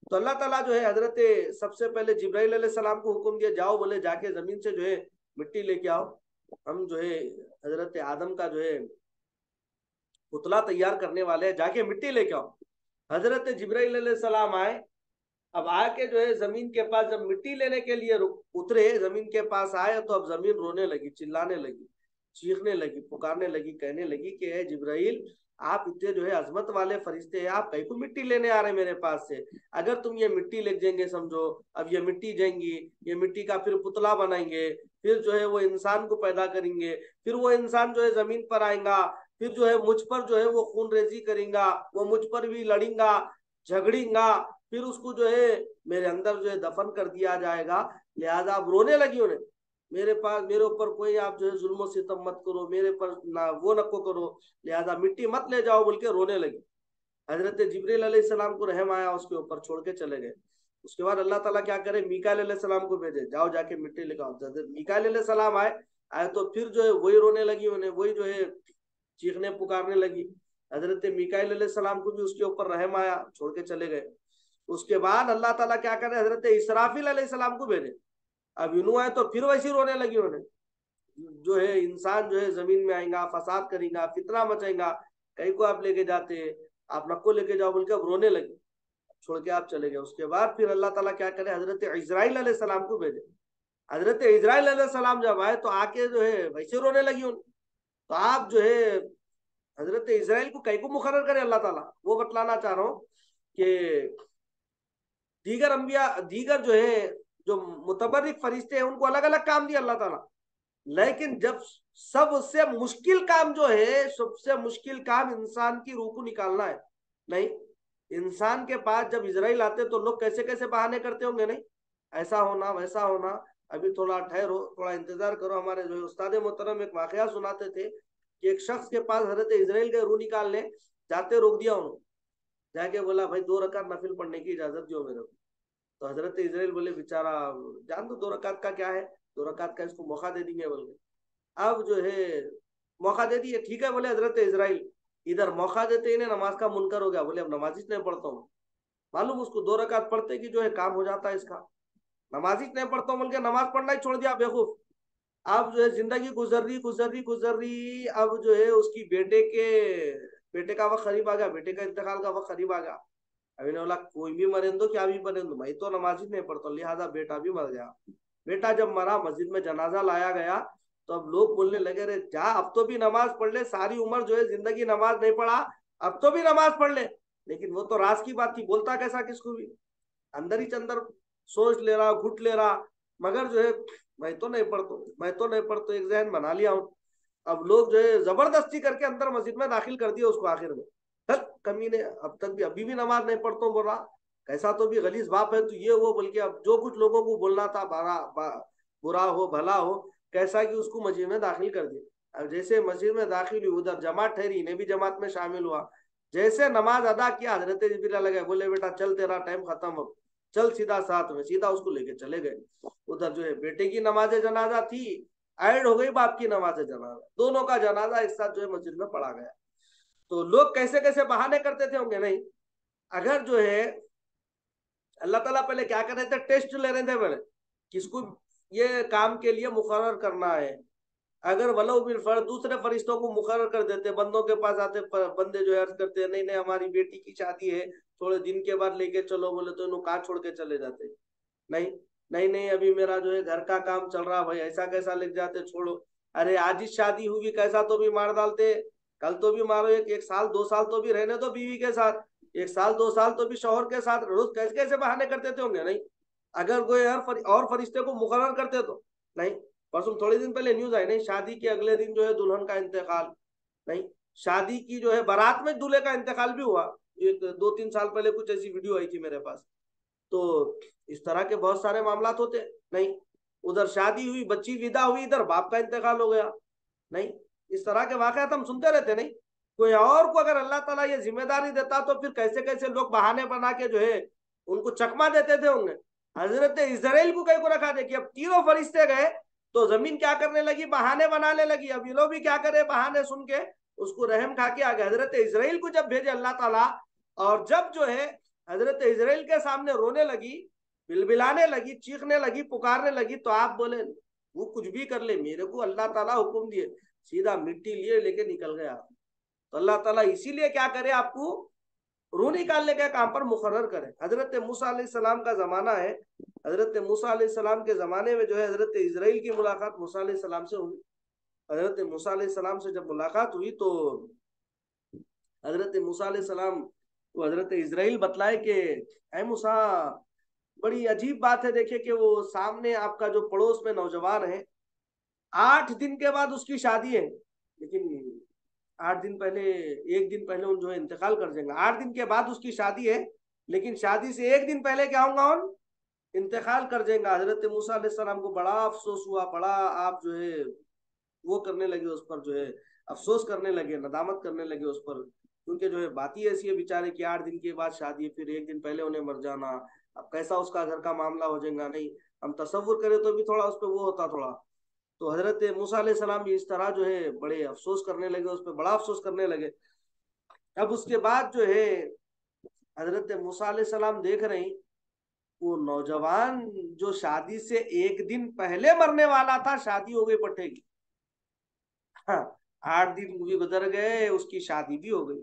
[SPEAKER 1] तो अल्लाह ताला जो है हजरत सबसे पहले जिब्राइल अलैहिस्सलाम को हुक्म दिया, जाओ बोले जाके जमीन से जो है मिट्टी लेके आओ, हम जो है हजरत आदम का जो है पुतला तैयार करने वाले हैं, जाके मिट्टी लेके आओ। हजरत जिब्राइल अलैहिस्सलाम आए। अब आके जो है जमीन के पास जब मिट्टी लेने के लिए उतरे, जमीन के पास आए तो अब जमीन रोने लगी, चिल्लाने लगी, चीखने लगी, पुकारने लगी, कहने लगी कि ए जिब्राइल, आप इतने जो है अजमत वाले फरिश्ते हैं, आप कहीं को मिट्टी लेने आ रहे हैं मेरे पास से? अगर तुम ये मिट्टी ले जाएंगे, समझो अब ये मिट्टी जाएंगी, ये मिट्टी का फिर पुतला बनाएंगे, फिर जो है वो इंसान को पैदा करेंगे, फिर वो इंसान जो है जमीन पर आएगा, फिर जो है मुझ पर जो है वो खून रेजी करेगा, वो मुझ पर भी लड़ेगा, झगड़ेगा, फिर उसको जो है मेरे अंदर जो है दफन कर दिया जाएगा। लिहाजा आप रोने लगी उन्हें, मेरे पास मेरे ऊपर कोई आप जो है जुल्म सितम मत करो, मेरे पर ना वो नको करो, लिहाजा मिट्टी मत ले जाओ बोल के रोने लगी। हजरत जिब्रील अलैहिस्सलाम को रहम आया, उसके ऊपर छोड़ के चले गए। उसके बाद अल्लाह ताला क्या करे, मीकाईल अलैहिस्सलाम को भेजे, जाओ जाके मिट्टी लेकर आओ। हजरत मीकाईल अलैहिस्सलाम आए आए तो फिर जो है वही रोने लगी उन्हें, वही जो है चीखने पुकारने लगी। हजरत मीकाईल अलैहिस्सलाम को भी उसके ऊपर रहम आया, छोड़ के चले गए। उसके बाद अल्लाह ताला क्या करे, हजरत इसराफिल अलैहिस्सलाम को भेजे। अब यूं आए तो फिर वैसी रोने लगी उन्हें, जो है इंसान जो है जमीन में आएगा, फसाद करेगा, फितना मचेगा, कहीं को आप लेके जाते, आप नको लेके जाओ बोल के अब रोने लगे, छोड़ के आप चले गए। उसके बाद फिर अल्लाह ताला क्या करे, हजरत इजराइल अलैहिस्सलाम को भेजे। हजरत इजराइल अलैहिस्सलाम जब आए तो आके जो है वैसे रोने लगी उन, तो आप जो है हजरत इजराइल को कहीं को मुकर्रर करे अल्लाह ताला, वो बतलाना चाह रहा हूँ कि दीगर अंबिया, दीगर जो है जो मुतबर्रिक फरिश्ते हैं उनको अलग अलग काम दिया अल्लाह ताला, लेकिन जब सबसे मुश्किल काम जो है, सबसे मुश्किल काम इंसान की रूह को निकालना है। नहीं, इंसान के पास जब इजराइल आते तो लोग कैसे कैसे बहाने करते होंगे, नहीं ऐसा होना वैसा होना, अभी थोड़ा ठहरो, थोड़ा इंतजार करो। हमारे जो उस्ताद मोहतरम एक वाकया सुनाते थे कि एक शख्स के पास हजरत इजराइल के रूह निकालने जाते, रोक दिया उन्होंने, जाके बोला भाई 2 रकात नफिल पढ़ने की इजाजत दो मेरे को। तो हजरत इजराइल बोले बेचारा, जान दो 2 रकात का क्या है, 2 रकात का इसको मौका दे देंगे बोल के। अब जो है मौका दे दिए, ठीक है बोले हजरत इजराइल। इधर मौका देते ही नमाज का मुनकर हो गया, बोले अब नमाज ही नहीं पढ़ता हूँ। मालूम उसको 2 रकात पढ़ते कि जो है काम हो जाता है इसका, नमाज ही नहीं पढ़ता हूँ बोल के नमाज पढ़ना ही छोड़ दिया बेवकूफ। अब जो है जिंदगी गुजर रही गुजर रही गुजर रही, अब जो है उसकी बेटे का वक्त करीब आ गया, बेटे का इंतकाल का वक्त करीब आ गया। अभी ने बोला कोई भी मरे दो, क्या भी मरे दो, मैं तो नमाज ही नहीं पढ़ता, लिहाजा बेटा भी मर गया। बेटा जब मरा, मस्जिद में जनाजा लाया गया, तो अब लोग बोलने लगे, रे जा अब तो भी नमाज पढ़ ले, सारी उम्र जो है जिंदगी नमाज नहीं पढ़ा, अब तो भी नमाज पढ़ ले। लेकिन वो तो राज की बात थी, बोलता कैसा किसको भी, अंदर ही अंदर सोच ले रहा, घुट ले रहा, मगर जो है मैं तो नहीं पढ़ता, मैं तो नहीं पढ़ता, एक जहन बना लिया हूँ। अब लोग जो है जबरदस्ती करके अंदर मस्जिद में दाखिल कर दिया उसको आखिर में। तक कमी ने अब तक भी अभी भी नमाज नहीं पढ़ता हूँ बोल रहा, कैसा तो भी गलीज बाप है तो ये वो बोल के, अब जो कुछ लोगों को बोलना था, बुरा हो भला हो, कैसा कि उसको मस्जिद में दाखिल कर दिया। अब जैसे मस्जिद में दाखिल हुई, उधर जमात ठहरी, इन्हें भी जमात में शामिल हुआ। जैसे नमाज अदा किया, हजरत जिब्रील लगे, बोले बेटा चल तेरा टाइम खत्म हो, चल सीधा साथ में, सीधा उसको लेके चले गए। उधर जो है बेटे की नमाज जनाजा थी, ऐड हो गई बाप की नमाज जनाजा, दोनों का जनाजा एक साथ जो है मस्जिद में पढ़ा गया। तो लोग कैसे कैसे बहाने करते थे होंगे, नहीं अगर जो है अल्लाह ताला पहले क्या कर रहे थे, टेस्ट ले रहे थे पहले किसको ये काम के लिए मुकर्रर करना है। अगर वलो बिल फर दूसरे फरिश्तों को मुकर्रर कर देते, बंदों के पास आते, बंदे जो है अर्ज करते, नहीं नहीं हमारी बेटी की शादी है, थोड़े दिन के बाद लेके चलो, बोले तो इन्हों कहाँ छोड़ के चले जाते, नहीं नहीं नहीं अभी मेरा जो है घर का काम चल रहा भाई, ऐसा कैसा लिख जाते, छोड़ो, अरे आज ही शादी हुई, कैसा तो भी मार डालते, कल तो भी मारो, एक साल 2 साल तो भी रहने दो बीवी के साथ, 1 साल 2 साल तो भी शौहर के साथ, रोज कैसे कैसे बहाने करते थे होंगे, नहीं अगर कोई और फरिश्ते को मुकर्रर करते तो। नहीं, परसों थोड़े दिन पहले न्यूज आई, नहीं शादी के अगले दिन जो है दुल्हन का इंतकाल, नहीं शादी की जो है बारात में दूल्हे का इंतकाल भी हुआ, एक 2-3 साल पहले कुछ ऐसी वीडियो आई थी मेरे पास। तो इस तरह के बहुत सारे मामला होते, नहीं उधर शादी हुई, बच्ची विदा हुई, इधर बाप का इंतकाल हो गया, नहीं इस तरह के वाकयात हम सुनते रहते नहीं। कोई और को अगर अल्लाह ताला ये जिम्मेदारी देता तो फिर कैसे कैसे लोग बहाने बना के जो है उनको चकमा देते थे उन्हें। हजरत इजराइल को कहीं को रखा दे कि अब तीनों फरिश्ते गए तो जमीन क्या करने लगी, बहाने बनाने लगी। अब ये लोग भी क्या करे, बहाने सुन के उसको रहम खा के आ गए। हजरत इजराइल को जब भेजे अल्लाह ताला, और जब जो है हजरत इजराइल के सामने रोने लगी, बिलबिलाने लगी, चीखने लगी, पुकारने लगी, तो आप बोले वो कुछ भी कर ले, मेरे को अल्लाह ताला हुक्म दिए, सीधा मिट्टी लिए लेके निकल गया। तो अल्लाह ताला इसीलिए क्या करे, आपको रूह निकालने के काम पर मुकर्रर करे। हजरत मूसा अलैहिस्सलाम का जमाना है। हजरत मूसा अलैहिस्सलाम के जमाने में जो है हजरत इजराइल की मुलाकात मूसा अलैहिस्सलाम से हुई। हजरत मूसा अलैहिस्सलाम से जब मुलाकात हुई तो हजरत मूसा अलैहिस्सलाम को हजरत इजराइल बतलाए कि ऐ मूसा, बड़ी अजीब बात है, देखिए कि वो सामने आपका जो पड़ोस में नौजवान है, 8 दिन के बाद उसकी शादी है, लेकिन 8 दिन पहले, एक दिन पहले उन जो है इंतकाल कर जाएंगे। 8 दिन के बाद उसकी शादी है, लेकिन शादी से एक दिन पहले क्या होगा, उन इंतकाल कर जाएंगे। हजरत मूसा अलैहिस्सलाम को बड़ा अफसोस हुआ, बड़ा आप जो है वो करने लगे उस पर, जो है अफसोस करने लगे, नदामत करने लगे उस पर, क्योंकि जो है बात ही ऐसी है बेचारे की 8 दिन के बाद शादी, फिर एक दिन पहले उन्हें मर जाना। अब कैसा उसका घर का मामला हो जाएगा, नहीं हम तसव्वुर करें तो भी थोड़ा उस पर वो होता थोड़ा। तो हजरत मूसा अलैहिस्सलाम भी इस तरह जो है बड़े अफसोस करने लगे, उस पर बड़ा अफसोस करने लगे। अब उसके बाद जो है हजरत मूसा अलैहिस्सलाम देख रहे हैं, वो नौजवान जो शादी से एक दिन पहले मरने वाला था, शादी हो गई पट्टे की। हाँ, 8 दिन भी गुजर गए, उसकी शादी भी हो गई।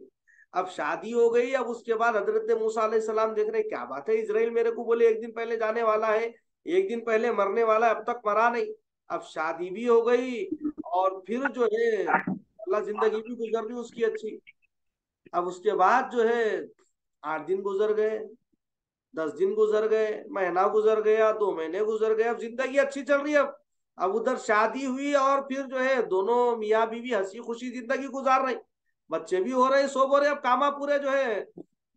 [SPEAKER 1] अब शादी हो गई, अब उसके बाद हजरत मूसा अलैहिस्सलाम देख रहे क्या बात है, इजराइल मेरे को बोले एक दिन पहले जाने वाला है, एक दिन पहले मरने वाला है, अब तक मरा नहीं। अब शादी भी हो गई और फिर जो है अल्लाह जिंदगी भी गुजर रही उसकी अच्छी। अब उसके बाद जो है 8 दिन गुजर गए, 10 दिन गुजर गए, महीना गुजर गया, 2 महीने गुजर गए, अब जिंदगी अच्छी चल रही है। अब उधर शादी हुई और फिर जो है दोनों मियाँ बीवी हंसी खुशी जिंदगी गुजार रहे, बच्चे भी हो रहे, सब हो रहे। अब कामा पूरे जो है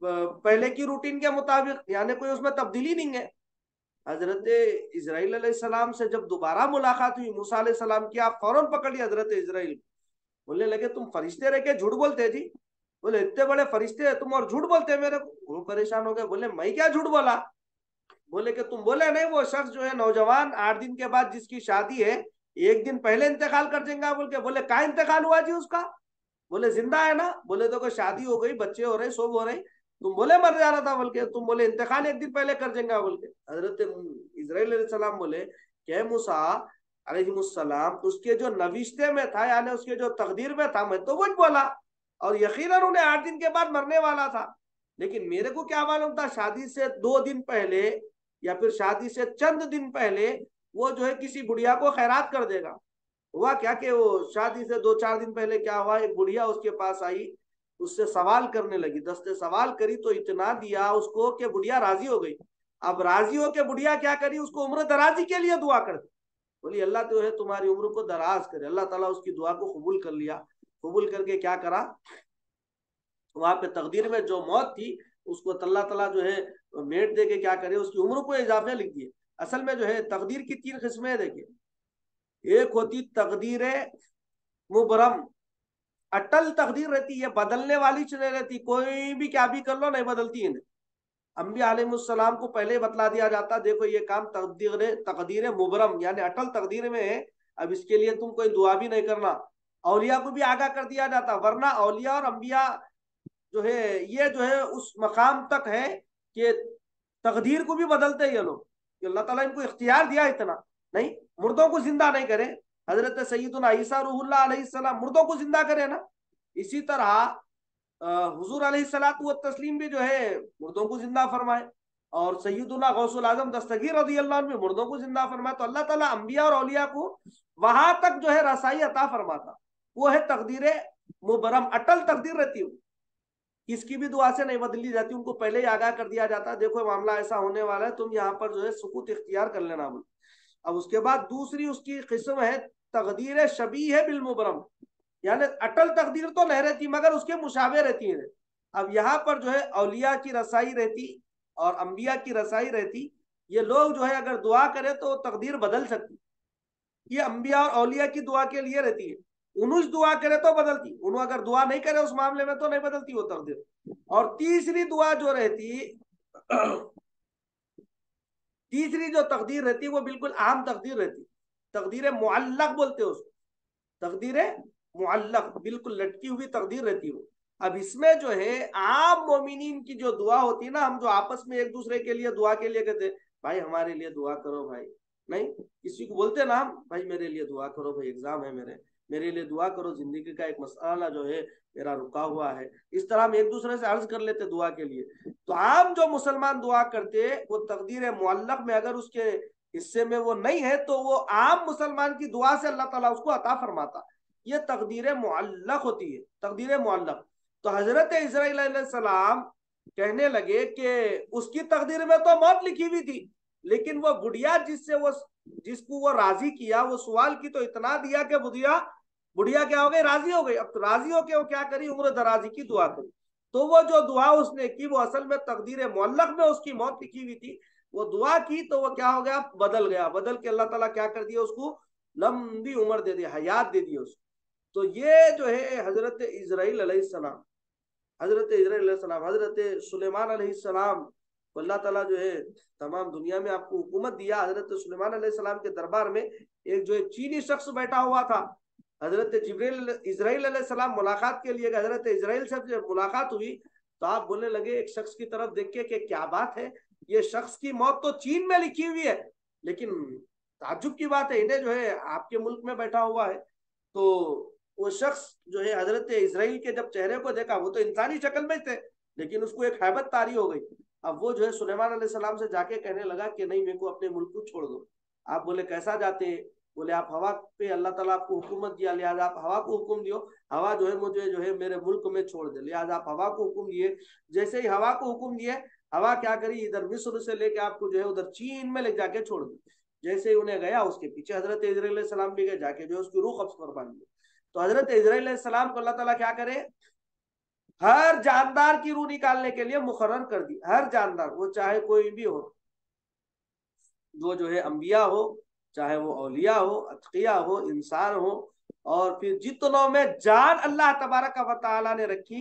[SPEAKER 1] पहले की रूटीन के मुताबिक, यानी कोई उसमें तब्दीली नहीं है। हजरत इजराइल अलैहिस्सलाम से जब दोबारा मुलाकात हुई मूसा अलैहिस्सलाम की, आप फौरन पकड़ लिया हजरत इजराइल। बोलने लगे तुम फरिश्ते रह के झूठ बोलते जी, बोले इतने बड़े फरिश्ते हैं तुम और झूठ बोलते हैं मेरे को। वो परेशान हो गए, बोले मैं क्या झूठ बोला। बोले कि तुम बोले नहीं वो शख्स जो है नौजवान 8 दिन के बाद जिसकी शादी है, एक दिन पहले इंतकाल कर देंगे बोल के। बोले का इंतकाल हुआ जी उसका। बोले जिंदा है ना। बोले तो शादी हो गई, बच्चे हो रहे, सब हो रहे, तुम बोले मर जा रहा था बोल के, तुम बोले इंतकाल एक दिन पहले कर देंगे बोल के। हजरत इजराइल अलैहिस्सलाम बोले क्या मूसा अलैहिस्सलाम, उसके जो नविश्ते में था, यानी उसके जो तकदीर में था, मैं तो वही बोला, और यकीनन उन्हें 8 दिन के बाद मरने वाला था, लेकिन मेरे को क्या मालूम था शादी से 2 दिन पहले या फिर शादी से चंद दिन पहले वो जो है किसी बुढ़िया को खैरात कर देगा। हुआ क्या कि वो शादी से 2-4 दिन पहले क्या हुआ, एक बुढ़िया उसके पास आई, उससे सवाल करने लगी, दस्ते सवाल करी तो इतना दिया उसको कि बुढ़िया राजी हो गई। अब राजी हो के बुढ़िया क्या करी, उसको उम्र दराजी के लिए दुआ कर दी। बोली अल्लाह तो है तुम्हारी उम्र को दराज करे। अल्लाह ताला उसकी दुआ को कबूल कर लिया। कबूल करके क्या करा, वहां पे तकदीर में जो मौत थी उसको अल्लाह ताला जो है मेट दे के क्या करे, उसकी उम्र को इजाफे लिख दिए। असल में जो है तकदीर की 3 किस्में देखिए, एक होती तकदीर मुबरम, अटल तकदीर रहती है, बदलने वाली नहीं रहती, कोई भी क्या भी कर लो नहीं बदलती है। अम्बिया अलैहिस्सलाम को पहले बतला दिया जाता, देखो ये काम तकदीर तकदीर मुबरम यानी अटल तकदीर में है, अब इसके लिए तुम कोई दुआ भी नहीं करना। औलिया को भी आगाह कर दिया जाता, वरना औलिया और अम्बिया जो है ये जो है उस मकाम तक है कि तकदीर को भी बदलते ये लोग, कि अल्लाह ताला इनको इख्तियार दिया इतना, नहीं मुर्दों को जिंदा नहीं करे। हजरत सैयदुना ईसा रूहुल्लाह अलैहिस्सलाम मुर्दों को जिंदा करे ना, इसी तरह हुजूर अलैहिस्सलातु व तस्लीम भी जो है मुर्दों को जिंदा फरमाए, और सैयदुना गौसुल आजम दस्तगीर रज़ियल्लाहु अन्हु भी मुर्दों को जिंदा फरमाए। तो अल्लाह ताला अंबिया और औलिया को वहां तक जो है रसाई अता फरमाता, वो है तकदीर मुबरम, अटल तकदीर रहती है, किसकी भी दुआ से नहीं बदली जाती, उनको पहले ही आगाह कर दिया जाता, देखो मामला ऐसा होने वाला है, तुम यहाँ पर जो है सुकूत इख्तियार कर लेना बोल। अब उसके बाद दूसरी उसकी किस्म है तकदीर शबी है बिल मुबरम, यानी अटल तकदीर तो नहीं रहती मगर उसके मुशाबे रहती है। अब यहाँ पर जो है औलिया की रसाई रहती और अंबिया की रसाई रहती, ये लोग जो है अगर दुआ करे तो तकदीर बदल सकती, ये अंबिया और औलिया की दुआ के लिए रहती है। उन्होंने दुआ करे तो बदलती, उन्होंने अगर दुआ नहीं करे उस मामले में तो नहीं बदलती वो तकदीर। और तीसरी दुआ जो रहती, तीसरी जो तकदीर रहती वो बिल्कुल आम तकदीर रहती, तकदीर मुअल्लक बोलते हैं उसको, तकदीर मुअल्लक, बिल्कुल लटकी हुई तकदीर रहती हो। अब इसमें जो है आम मोमिनीन की जो दुआ होती है ना, हम जो आपस में एक दूसरे के लिए दुआ के लिए कहते हैं, भाई हमारे लिए दुआ करो भाई, नहीं किसी को बोलते ना हम, भाई मेरे लिए दुआ करो भाई, एग्जाम है मेरे लिए दुआ करो, जिंदगी का एक मसला जो है मेरा रुका हुआ है, इस तरह हम एक दूसरे से अर्ज कर लेते दुआ के लिए। तो आम जो मुसलमान दुआ करते वो तकदीर मुअल्लक में अगर उसके हिस्से में वो नहीं है तो वो आम मुसलमान की दुआ से अल्लाह ताला उसको अता फरमाता, ये तकदीर मुअल्लक होती है, तकदीर मुअल्लक। तो हजरत इस्राइल अलैहिस्सलाम कहने लगे कि उसकी तकदीर में तो मौत लिखी हुई थी, लेकिन वो बुढ़िया जिसको वो राजी किया, वो सवाल की तो इतना दिया कि बुढ़िया बुढ़िया क्या हो गई, राजी हो गई। अब तो राजी होके वो क्या करी, उम्र दराजी की दुआ करी। तो वो जो दुआ उसने की वो असल में तकदीर मुअल्लक में उसकी मौत लिखी हुई थी, वो दुआ की तो वो क्या हो गया, बदल गया, बदल के अल्लाह ताला क्या कर दिया, उसको लंबी उम्र दे दी, हयात दे दी उसको। तो ये जो है हजरत इजराइल अलैहिस्सलाम, हजरत इजराइल अलैहिस्सलाम, हजरत सुलेमान अलैहिस्सलाम, अल्लाह ताला जो है तमाम दुनिया में आपको हुकूमत दिया। हजरत सुलेमान अलैहिस्सलाम के दरबार में एक जो एक चीनी शख्स बैठा हुआ था, हजरत जिब्रील इजराइल अलैहिस्सलाम मुलाकात के लिए, हजरत इजराइल से जब मुलाकात हुई तो आप बोलने लगे एक शख्स की तरफ देख के कि क्या बात है, ये शख्स की मौत तो चीन में लिखी हुई है, लेकिन ताज्जुब की बात है इन्हें जो है आपके मुल्क में बैठा हुआ है। तो वो शख्स जो है हजरत इसराइल के जब चेहरे को देखा, वो तो इंसानी शक्ल में थे, लेकिन उसको एक हैबत तारी हो गई। अब वो जो है सुलेमान अलैहिस्सलाम से जाके कहने लगा कि नहीं मेरे को अपने मुल्क को छोड़ दो। आप बोले कैसा जाते हैं, बोले आप हवा पे अल्लाह ताला आपको हुकूमत दिया, लिहाजा आप हवा को हुक्म दियो, हवा जो है मुझे जो है मेरे मुल्क में छोड़ दे, लिहाजा आप हवा को हुक्म दिए। जैसे ही हवा को हुक्म दिए, हवा क्या करी, इधर मिस्र से लेके आपको जो है उधर चीन में ले जाके छोड़ दी। जैसे ही उन्हें गया उसके पीछे हजरत इजराइल सलाम भी गए, जाके जो है उसकी रूह कब्ज फरमा ली। तो हजरत इजराइल सलाम को अल्लाह ताला क्या करे, हर जानदार की रूह निकालने के लिए मुकर्रर कर दी, हर जानदार, वो चाहे कोई भी हो, वो जो है अंबिया हो, चाहे वो औलिया हो, अतकिया हो, इंसान हो, और फिर जितनों में जान अल्लाह तबारक व तआला ने रखी,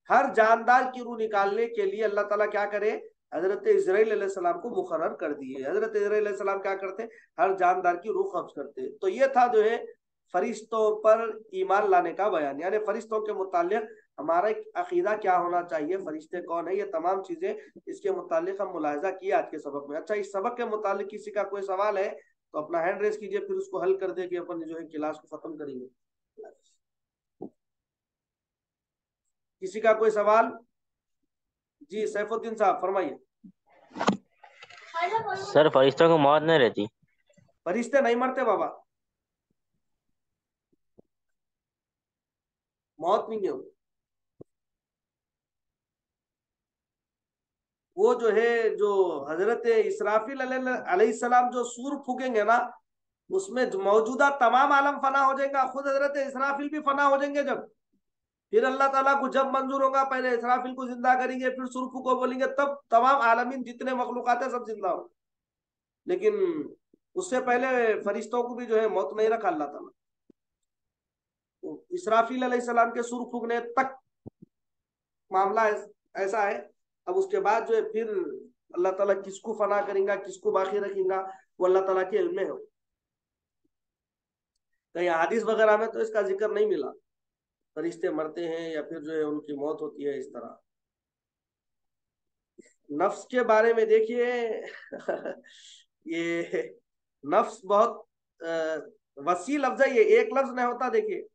[SPEAKER 1] हर जानदार की रूह निकालने के लिए अल्लाह ताला क्या करे, हजरत इजराइल अलैहिस्सलाम को मुकर्रर कर दिए। हजरत इजराइल अलैहिस्सलाम क्या करते, हर जानदार की रूह कब्ज करते। तो ये था जो है फरिश्तों पर ईमान लाने का बयान, यानी फरिश्तों के मुतालिक हमारा अकीदा क्या होना चाहिए, फरिश्ते कौन है, ये तमाम चीजें इसके मुतालिक हम मुलाहिजा किए आज के सबक में। अच्छा, इस सबक के मुतालिक किसी का कोई सवाल है तो अपना हैंड रेस कीजिए, फिर उसको हल कर दे कि अपन जो है क्लास को खत्म करेंगे। किसी का कोई सवाल? जी सैफुद्दीन साहब फरमाइए।
[SPEAKER 2] सर फरिश्तों को मौत नहीं रहती?
[SPEAKER 1] फरिश्ते नहीं मरते बाबा, मौत नहीं है वो जो है, जो हजरत इसराफिल अलैहिस्सलाम जो सूर फूकेंगे ना, उसमें मौजूदा तमाम आलम फना हो जाएगा, खुद हजरत इसराफिल भी फना हो जाएंगे। जब फिर अल्लाह ताला को जब मंजूर होगा, पहले इसराफिल को जिंदा करेंगे, फिर सुरफू को बोलेंगे, तब तमाम आलमीन जितने मखलूकात है सब जिंदा हो। लेकिन उससे पहले फरिश्तों को भी जो है मौत नहीं रखा अल्लाह ताला। तो इसराफिल अलैहिस्सलाम के सुर फूकने तक मामला ऐसा है। अब उसके बाद जो है फिर अल्लाह ताला किसको फना करेगा, किसको बाकी रखेगा, वो अल्लाह ताला के इल्म में हो। कहीं हदीस वगैरह में तो इसका जिक्र नहीं मिला, फरिश्ते मरते हैं या फिर जो है उनकी मौत होती है इस तरह। नफ्स के बारे में देखिए, ये नफ्स बहुत वसी लफ्ज है, ये एक लफ्ज नहीं होता। देखिए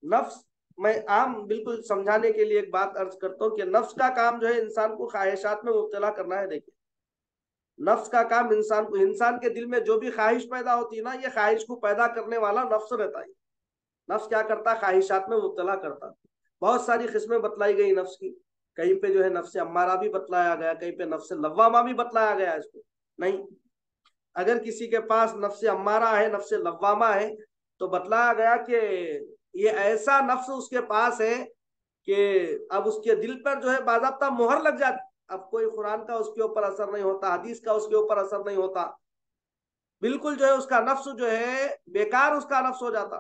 [SPEAKER 1] नफ्स, मैं आम बिल्कुल समझाने के लिए एक बात अर्ज करता हूँ कि नफ्स का काम जो है इंसान को ख्वाहिशात में मुब्तला करना है। देखिए नफ्स का काम इंसान को, इंसान के दिल में जो भी ख्वाहिश पैदा होती है ना, ये ख्वाहिश को पैदा करने वाला नफ्स रहता है। नफ्स क्या करता है, ख्वाहिशात में मुब्तला करता। बहुत सारी किस्में बतलाई गई नफ्स की, कहीं पे जो है नफ्स अम्मारा भी बतलाया गया, कहीं पे नफ्स लव्वामा भी बतलाया गया। इसको नहीं, अगर किसी के पास नफ्स अम्मारा है, नफ्स लव्वामा है, तो बतलाया गया कि ये ऐसा नफ्स उसके पास है कि अब उसके दिल पर जो है बाज़ाब्ता मोहर लग जाती। अब कोई कुरान का उसके ऊपर असर नहीं होता, हदीस का उसके ऊपर असर नहीं होता, बिल्कुल जो है उसका नफ्स जो है बेकार उसका नफ्स हो जाता।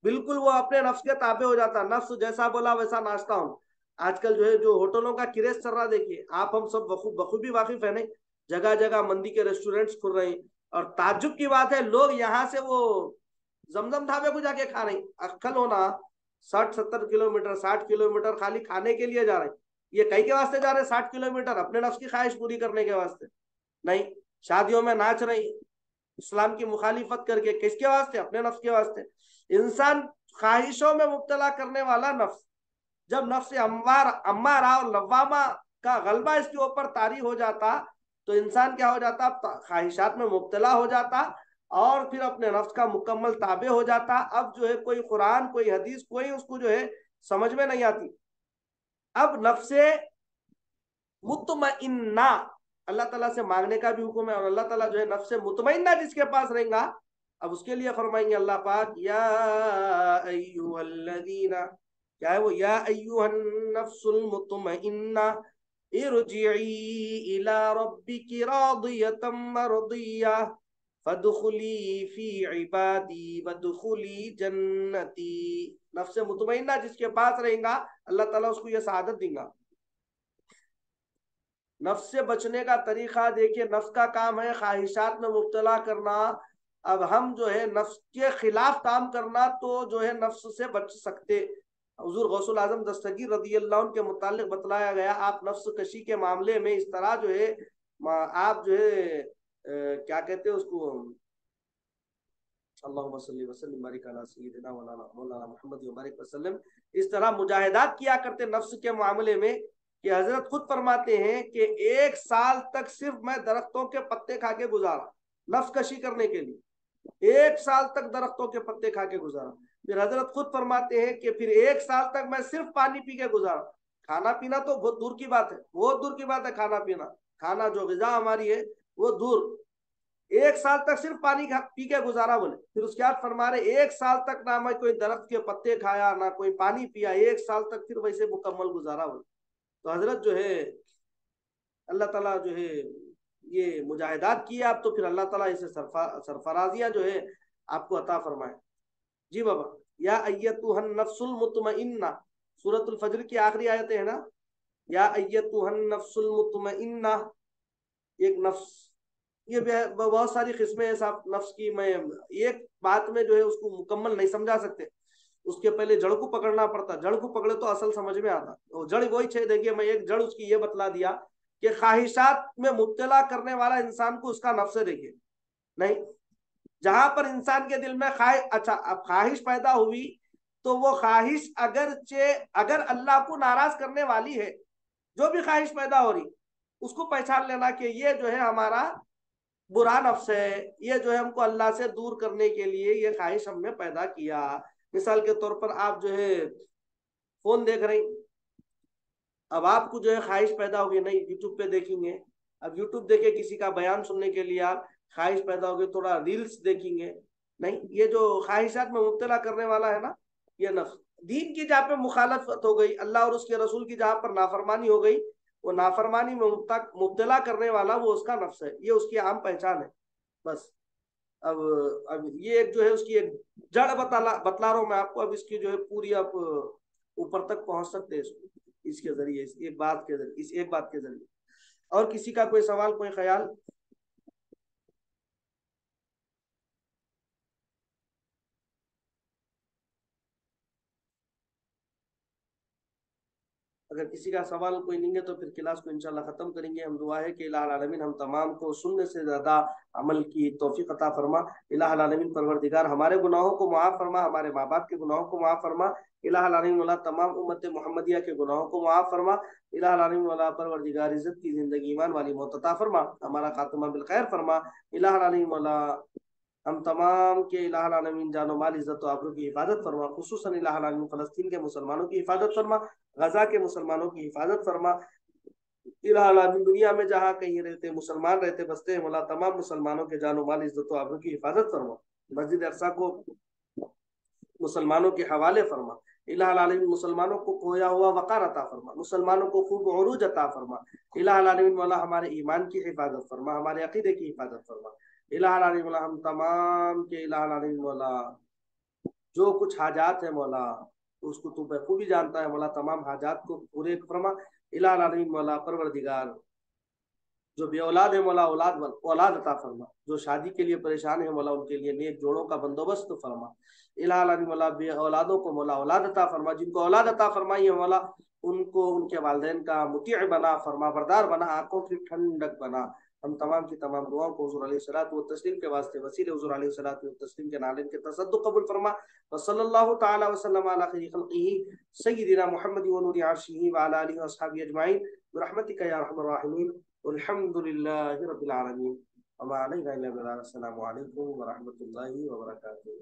[SPEAKER 1] बिल्कुल वो अपने नफ्स के ताबे हो जाता, नफ्स जैसा बोला वैसा नाचता हूँ। आजकल जो है जो होटलों का क्रेज चल रहा, देखिए आप हम सब बखूबी वाकिफ है नहीं, जगह जगह मंदी के रेस्टोरेंट्स खुल रहे हैं। और ताज्जुब की बात है, लोग यहाँ से वो जमजम ढाबे को जाके खा रहे हैं। अक्कल होना, 60-70 किलोमीटर 60 किलोमीटर खाली खाने के लिए जा रहे हैं। ये कई के वास्ते जा रहे हैं 60 किलोमीटर? अपने नफ्स की ख्वाहिश पूरी करने के वास्ते? नहीं। शादियों में नाच रहे हैं इस्लाम की मुखालिफत करके, किसके वास्ते? अपने नफ्स के वास्ते। इंसान ख्वाहिशों में मुब्तला करने वाला नफ्स, जब नफ्स अम्मारा और लव्वामा का गलबा इसके ऊपर तारी हो जाता, तो इंसान क्या हो जाता? ख्वाहिशात में मुब्तला हो जाता और फिर अपने नफ्स का मुकम्मल ताबे हो जाता। अब जो है कोई कुरान कोई हदीस कोई उसको जो है समझ में नहीं आती। अब नफ्से मुतमइन्ना अल्लाह ताला से मांगने का भी हुक्म है, और अल्लाह ताला जो है नफ्से मुतमइन्ना जिसके पास रहेगा, अब उसके लिए फरमाएंगे अल्लाह पाक, या अय्युहल्लज़ीना, क्या है वो? या अय्युहन नफ्सुल मुतमइन्ना इरजिई इला रब्बिकी रादियतम मरदिया फदखुली फी इबादी वदखुली जन्नती। नफ्से मुतमइन्ना जिसके पास रहेगा, अल्लाह ताला उसको ये सआदत देगा। नफ्स से बचने का तरीका देखिए, नफ्स का काम है ख्वाहिशात में मुब्तला करना। अब हम जो है नफ्स के खिलाफ काम करना, तो जो है नफ्स से बच सकते। हुजूर गौसुल आजम दस्तगीर रदी अल्लाह के मुतालिक बतलाया गया, आप नफ्स कशी के मामले में इस तरह जो है आप जो है क्या कहते हैं उसको, अल्लाहुम्मा सल्ली व सल्लिम बारिक अला सय्यिदिना मौलाना मुहम्मद व बारिक वसल्लम, इस तरह मुजाहिदात किया करते नफ्स के मामले में कि हजरत खुद फरमाते हैं कि 1 साल तक सिर्फ मैं दरख्तों के पत्ते खा के गुजारा, नफ्स कशी करने के लिए 1 साल तक दरख्तों के पत्ते खा के गुजारा। फिर हजरत खुद फरमाते हैं कि फिर 1 साल तक मैं सिर्फ पानी पी के गुजारा। खाना पीना तो बहुत दूर की बात है, बहुत दूर की बात है खाना पीना, खाना जो गिजा हमारी है वो दूर। 1 साल तक सिर्फ पानी पी के गुजारा बोले। फिर उसके बाद फरमा रहे 1 साल तक ना मैं कोई दरख्त के पत्ते खाया ना कोई पानी पिया, 1 साल तक फिर वैसे मुकम्मल गुजारा बोले। तो हजरत जो है अल्लाह ताला जो है ये मुजाहिदात किए आप, तो फिर अल्लाह ताला इसे सरफराजियां जो है आपको अता फरमाए। जी बाबा। या अय्यतुहन नफ्सुल मुतमइन्ना, सूरतुल फज्र की आखिरी आयत है ना, या अय्यतुहन नफ्सुल मुतमइन्ना, एक नफ्स। ये बहुत सारी किस्में हैं साहब नफ्स की, मैं एक बात में जो है उसको मुकम्मल नहीं समझा सकते। उसके पहले जड़ को पकड़ना पड़ता, जड़ को पकड़े तो असल समझ में आता। तो जड़ वही छे, देखिए मैं एक जड़ उसकी ये बतला दिया कि ख्वाहिशात में मुब्तला करने वाला इंसान को उसका नफ्स है। देखिए नहीं, जहां पर इंसान के दिल में ख्वाहिश, अच्छा अब ख्वाहिश पैदा हुई, तो वो ख्वाहिश अगर अल्लाह को नाराज करने वाली है, जो भी ख्वाहिश पैदा हो रही, उसको पहचान लेना कि ये जो है हमारा बुरा नफ्स है, ये जो है हमको अल्लाह से दूर करने के लिए ये ख्वाहिश हमने पैदा किया। मिसाल के तौर पर आप जो है फोन देख रहे हैं, अब आपको जो है ख्वाहिश पैदा होगी नहीं यूट्यूब पे देखेंगे, अब यूट्यूब देखे किसी का बयान सुनने के लिए आप ख्वाहिश पैदा होगी थोड़ा रील्स देखेंगे। नहीं, ये जो ख्वाहिशात में मुब्तला करने वाला है ना, ये नफ्स। दीन की जहाँ पे मुखालफत हो गई, अल्लाह और उसके रसूल की जहाँ पर नाफरमानी हो गई, वो नाफरमानी में मुब्तला करने वाला वो उसका नफ्स है, ये उसकी आम पहचान है बस। अब ये एक जो है उसकी एक जड़ बतला रहा हूँ मैं आपको। अब इसकी जो है पूरी आप ऊपर तक पहुंच सकते हैं इसके जरिए, इस एक बात के जरिए, इस एक बात के जरिए। और किसी का कोई सवाल कोई ख्याल? अगर किसी का सवाल कोई नहीं है तो फिर क्लास को इंशाल्लाह खत्म करेंगे। हम दुआ है कि इलाह आलमीन हम तमाम को सुनने से ज्यादा अमल की तौफीक अता फरमा। इलाह आलमीन परवरदिगार हमारे गुनाहों को माफ फरमा, हमारे माँ बाप के गुनाहों को माफ फरमा। इलाह आलमीन वाला तमाम उम्मत मोहम्मदिया के गुनाहों को माफ फरमा। इलाह आलमीन वाला परवरदिगार इज्जत की जिंदगी ईमान वाली मौत अता फरमा, हमारा खात्मा बिल खैर फरमा। इलाह आलमीन वाला हम तमाम के इलाह आलमीन जानो माल इज्जत आबरू की हिफाजत फरमा, खुसूसन इलाह आलमीन फ़लस्तीन के मुसलमानों की हिफाजत फरमा, गजा के मुसलमानों की हिफाजत फरमा। इलाह आलमीन दुनिया में जहाँ कहीं रहते मुसलमान रहते बसते हैं, मौला तमाम मुसलमानों के जानो माल इज्जत आबरू की हिफाजत फरमा। मस्जिद अरसा को मुसलमानों के हवाले फरमा। इलाह आलमीन मुसलमानों को खोया हुआ वक़ार अता फरमा, मुसलमानों को खूब उरूज अता फरमा। इलाह आलमीन मौला हमारे ईमान की हिफाजत फरमा, हमारे अकीदे की हिफाजत फरमा। इलाह आलमीन मौला हम तमाम के इलाह आलमीन मौला जो कुछ हाजात है मौला, उसको तू बखूबी जानता है मौला, तमाम हाजात को पूरे फरमा। इलाहा अलमीन मौला परवरदिगार, जो बे औलाद है मौला औलाद औलाद अता फरमा, जो शादी के लिए परेशान है मौला उनके लिए नेक जोड़ों का बंदोबस्त फरमा। इलाहा अलमीन मौला बे औलादों को मौला औलाद अता फरमा, जिनको औलाद अता फरमाई है मौला उनको उनके वालिदैन का मुती बना, फरमा बरदार बना, आंखों की ठंडक बना। हम तमाम की तमाम दुआओं को हुज़ूर अलैहिस्सलातु व तस्लीम के वास्ते वसीले हुज़ूर अलैहिस्सलातु व तस्लीम के नालिन के तसद्दुक़ कबूल फरमा। व सल्लल्लाहु तआला व सल्लम अला खैरि खल्क़िही सय्यिदिना मुहम्मद व नूरि अर्शिही व अला आलिहि व अस्हाबिही अजमाइन बिरहमतिका या अरहमर राहिमीन। अल्हम्दुलिल्लाहि रब्बिल आलमीन। व मा अलैना इल्ला अल बलाग। अस्सलामु अलैकुम व रहमतुल्लाहि व बरकातुहू।